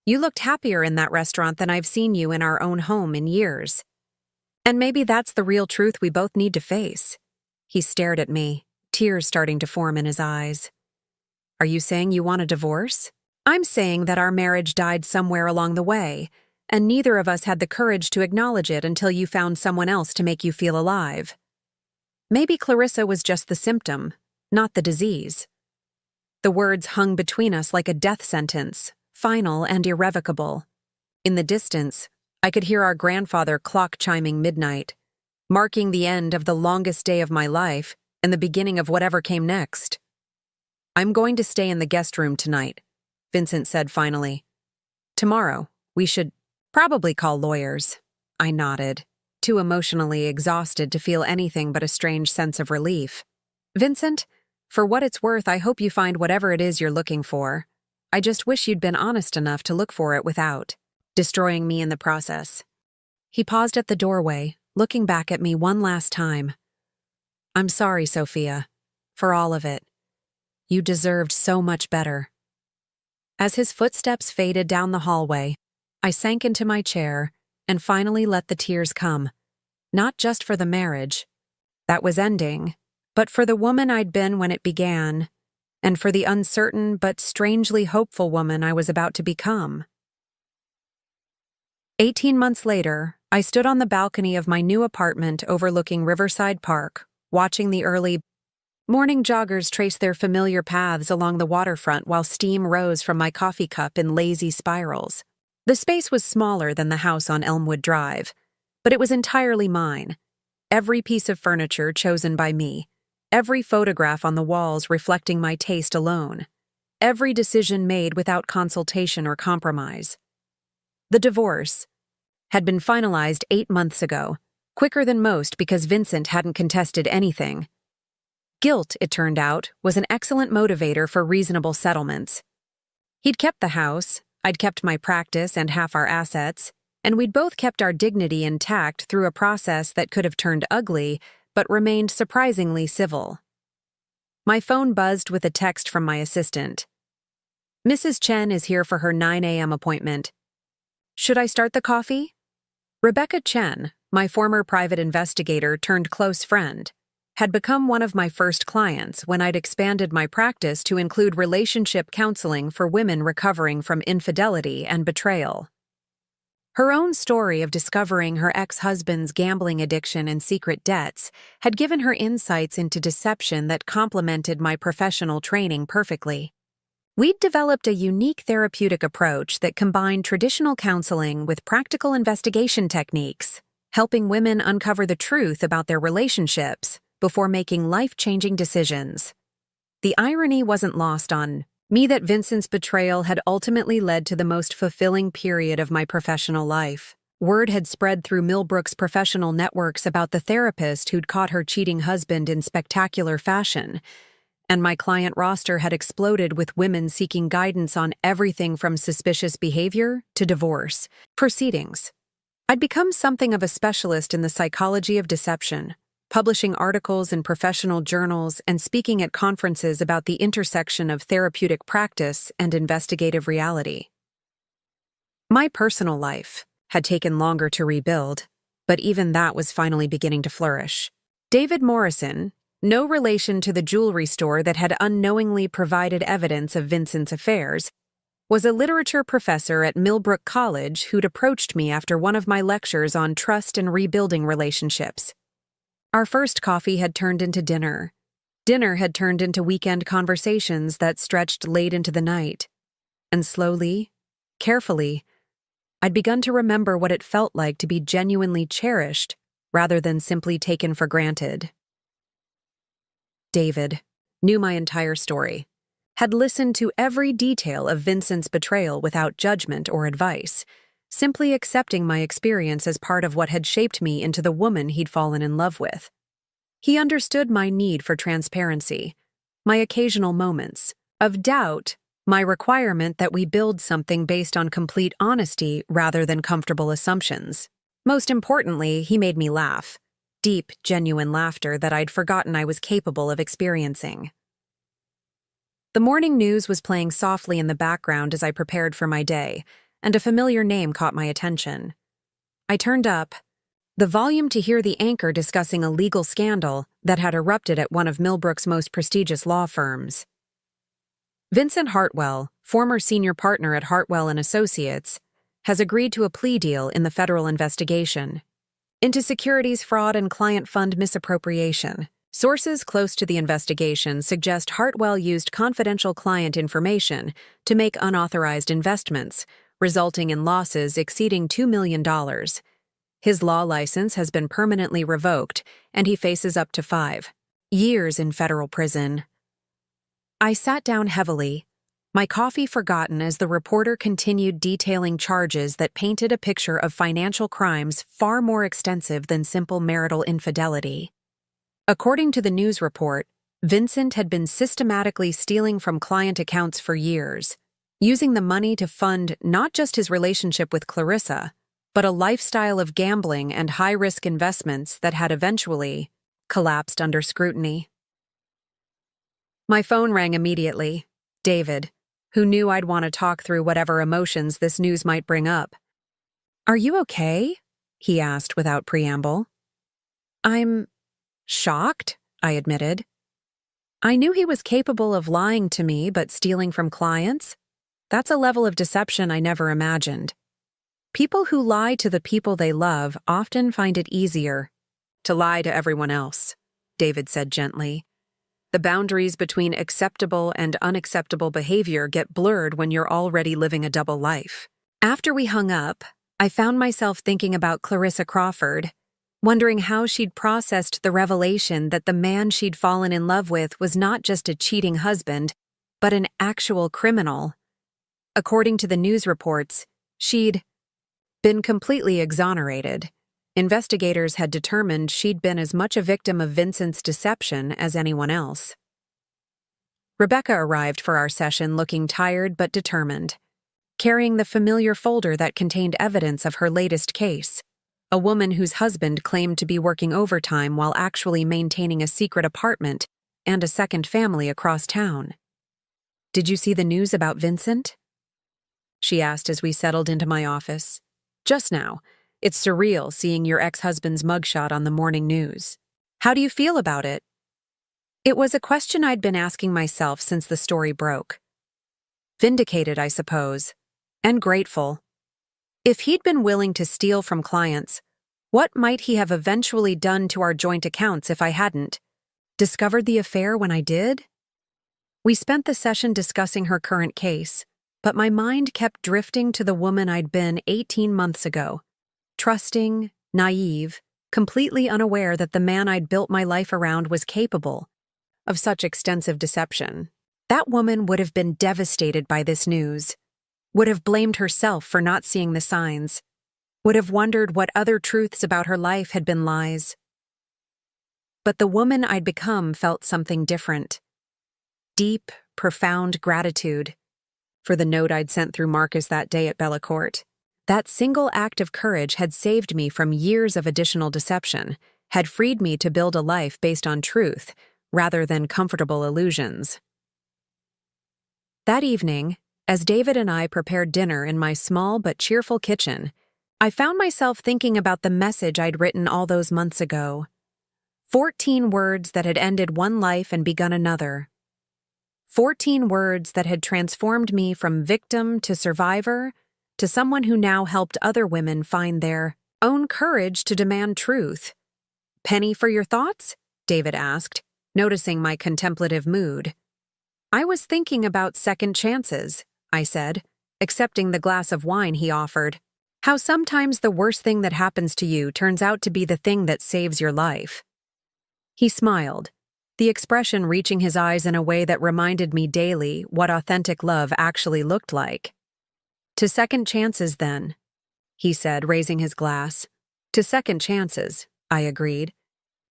You looked happier in that restaurant than I've seen you in our own home in years. And maybe that's the real truth we both need to face. He stared at me, tears starting to form in his eyes. Are you saying you want a divorce? I'm saying that our marriage died somewhere along the way, and neither of us had the courage to acknowledge it until you found someone else to make you feel alive. Maybe Clarissa was just the symptom, not the disease. The words hung between us like a death sentence, final and irrevocable. In the distance, I could hear our grandfather clock chiming midnight, marking the end of the longest day of my life and the beginning of whatever came next. "I'm going to stay in the guest room tonight," Vincent said finally. "Tomorrow, we should probably call lawyers." I nodded, too emotionally exhausted to feel anything but a strange sense of relief. "Vincent, for what it's worth, I hope you find whatever it is you're looking for. I just wish you'd been honest enough to look for it without destroying me in the process." He paused at the doorway, looking back at me one last time. "I'm sorry, Sophia, for all of it. You deserved so much better." As his footsteps faded down the hallway, I sank into my chair and finally let the tears come, not just for the marriage that was ending, but for the woman I'd been when it began, and for the uncertain but strangely hopeful woman I was about to become. 18 months later, I stood on the balcony of my new apartment overlooking Riverside Park, watching the early morning joggers trace their familiar paths along the waterfront while steam rose from my coffee cup in lazy spirals. The space was smaller than the house on Elmwood Drive, but it was entirely mine. Every piece of furniture chosen by me, every photograph on the walls reflecting my taste alone, every decision made without consultation or compromise. The divorce had been finalized 8 months ago, quicker than most because Vincent hadn't contested anything. Guilt, it turned out, was an excellent motivator for reasonable settlements. He'd kept the house, I'd kept my practice and half our assets, and we'd both kept our dignity intact through a process that could have turned ugly, but remained surprisingly civil. My phone buzzed with a text from my assistant. "Mrs. Chen is here for her 9 a.m. appointment. Should I start the coffee?" Rebecca Chen, my former private investigator turned close friend, had become one of my first clients when I'd expanded my practice to include relationship counseling for women recovering from infidelity and betrayal. Her own story of discovering her ex-husband's gambling addiction and secret debts had given her insights into deception that complemented my professional training perfectly. We'd developed a unique therapeutic approach that combined traditional counseling with practical investigation techniques, helping women uncover the truth about their relationships before making life-changing decisions. The irony wasn't lost on me that Vincent's betrayal had ultimately led to the most fulfilling period of my professional life. Word had spread through Millbrook's professional networks about the therapist who'd caught her cheating husband in spectacular fashion, and my client roster had exploded with women seeking guidance on everything from suspicious behavior to divorce proceedings. I'd become something of a specialist in the psychology of deception, publishing articles in professional journals and speaking at conferences about the intersection of therapeutic practice and investigative reality. My personal life had taken longer to rebuild, but even that was finally beginning to flourish. David Morrison, no relation to the jewelry store that had unknowingly provided evidence of Vincent's affairs, was a literature professor at Millbrook College who'd approached me after one of my lectures on trust and rebuilding relationships. Our first coffee had turned into dinner. Dinner had turned into weekend conversations that stretched late into the night. And slowly, carefully, I'd begun to remember what it felt like to be genuinely cherished rather than simply taken for granted. David knew my entire story, had listened to every detail of Vincent's betrayal without judgment or advice, simply accepting my experience as part of what had shaped me into the woman he'd fallen in love with. He understood my need for transparency, my occasional moments of doubt, my requirement that we build something based on complete honesty rather than comfortable assumptions. Most importantly, he made me laugh. Deep, genuine laughter that I'd forgotten I was capable of experiencing. The morning news was playing softly in the background as I prepared for my day, and a familiar name caught my attention. I turned up the volume to hear the anchor discussing a legal scandal that had erupted at one of Millbrook's most prestigious law firms. Vincent Hartwell, former senior partner at Hartwell and Associates, has agreed to a plea deal in the federal investigation into securities fraud and client fund misappropriation, Sources close to the investigation suggest Hartwell used confidential client information to make unauthorized investments, resulting in losses exceeding $2 million. His law license has been permanently revoked, and he faces up to 5 years in federal prison. I sat down heavily, my coffee forgotten as the reporter continued detailing charges that painted a picture of financial crimes far more extensive than simple marital infidelity. According to the news report, Vincent had been systematically stealing from client accounts for years, using the money to fund not just his relationship with Clarissa, but a lifestyle of gambling and high-risk investments that had eventually collapsed under scrutiny. My phone rang immediately. David, who knew I'd want to talk through whatever emotions this news might bring up. "Are you okay?" he asked without preamble. "I'm shocked," I admitted. I knew he was capable of lying to me, but stealing from clients? That's a level of deception I never imagined. People who lie to the people they love often find it easier to lie to everyone else, David said gently. The boundaries between acceptable and unacceptable behavior get blurred when you're already living a double life. After we hung up, I found myself thinking about Clarissa Crawford, wondering how she'd processed the revelation that the man she'd fallen in love with was not just a cheating husband, but an actual criminal. According to the news reports, she'd been completely exonerated. Investigators had determined she'd been as much a victim of Vincent's deception as anyone else. Rebecca arrived for our session looking tired but determined, carrying the familiar folder that contained evidence of her latest case, a woman whose husband claimed to be working overtime while actually maintaining a secret apartment and a second family across town. "Did you see the news about Vincent?" she asked as we settled into my office. "Just now. It's surreal seeing your ex-husband's mugshot on the morning news. How do you feel about it?" It was a question I'd been asking myself since the story broke. Vindicated, I suppose, and grateful. If he'd been willing to steal from clients, what might he have eventually done to our joint accounts if I hadn't discovered the affair when I did? We spent the session discussing her current case, but my mind kept drifting to the woman I'd been 18 months ago. Trusting, naive, completely unaware that the man I'd built my life around was capable of such extensive deception. That woman would have been devastated by this news, would have blamed herself for not seeing the signs, would have wondered what other truths about her life had been lies. But the woman I'd become felt something different. Deep, profound gratitude for the note I'd sent through Marcus that day at Bellacourt. That single act of courage had saved me from years of additional deception, had freed me to build a life based on truth rather than comfortable illusions. That evening, as David and I prepared dinner in my small but cheerful kitchen, I found myself thinking about the message I'd written all those months ago. 14 words that had ended one life and begun another. 14 words that had transformed me from victim to survivor, to someone who now helped other women find their own courage to demand truth. "Penny for your thoughts?" David asked, noticing my contemplative mood. "I was thinking about second chances," I said, accepting the glass of wine he offered. "How sometimes the worst thing that happens to you turns out to be the thing that saves your life." He smiled, the expression reaching his eyes in a way that reminded me daily what authentic love actually looked like. "To second chances, then," he said, raising his glass. "To second chances," I agreed,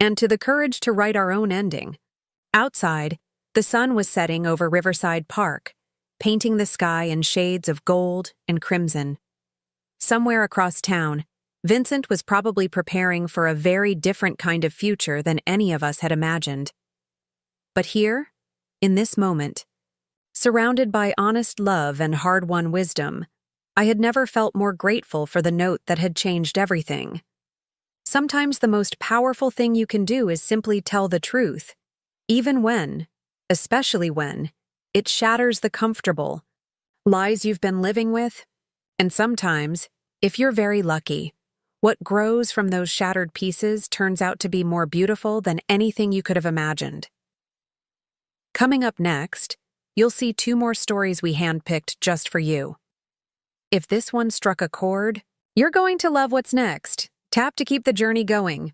"and to the courage to write our own ending." Outside, the sun was setting over Riverside Park, painting the sky in shades of gold and crimson. Somewhere across town, Vincent was probably preparing for a very different kind of future than any of us had imagined. But here, in this moment, surrounded by honest love and hard-won wisdom, I had never felt more grateful for the note that had changed everything. Sometimes the most powerful thing you can do is simply tell the truth, even when, especially when, it shatters the comfortable lies you've been living with, and sometimes, if you're very lucky, What grows from those shattered pieces turns out to be more beautiful than anything you could have imagined. Coming up next, you'll see 2 more stories we handpicked just for you. If this one struck a chord, you're going to love what's next. Tap to keep the journey going.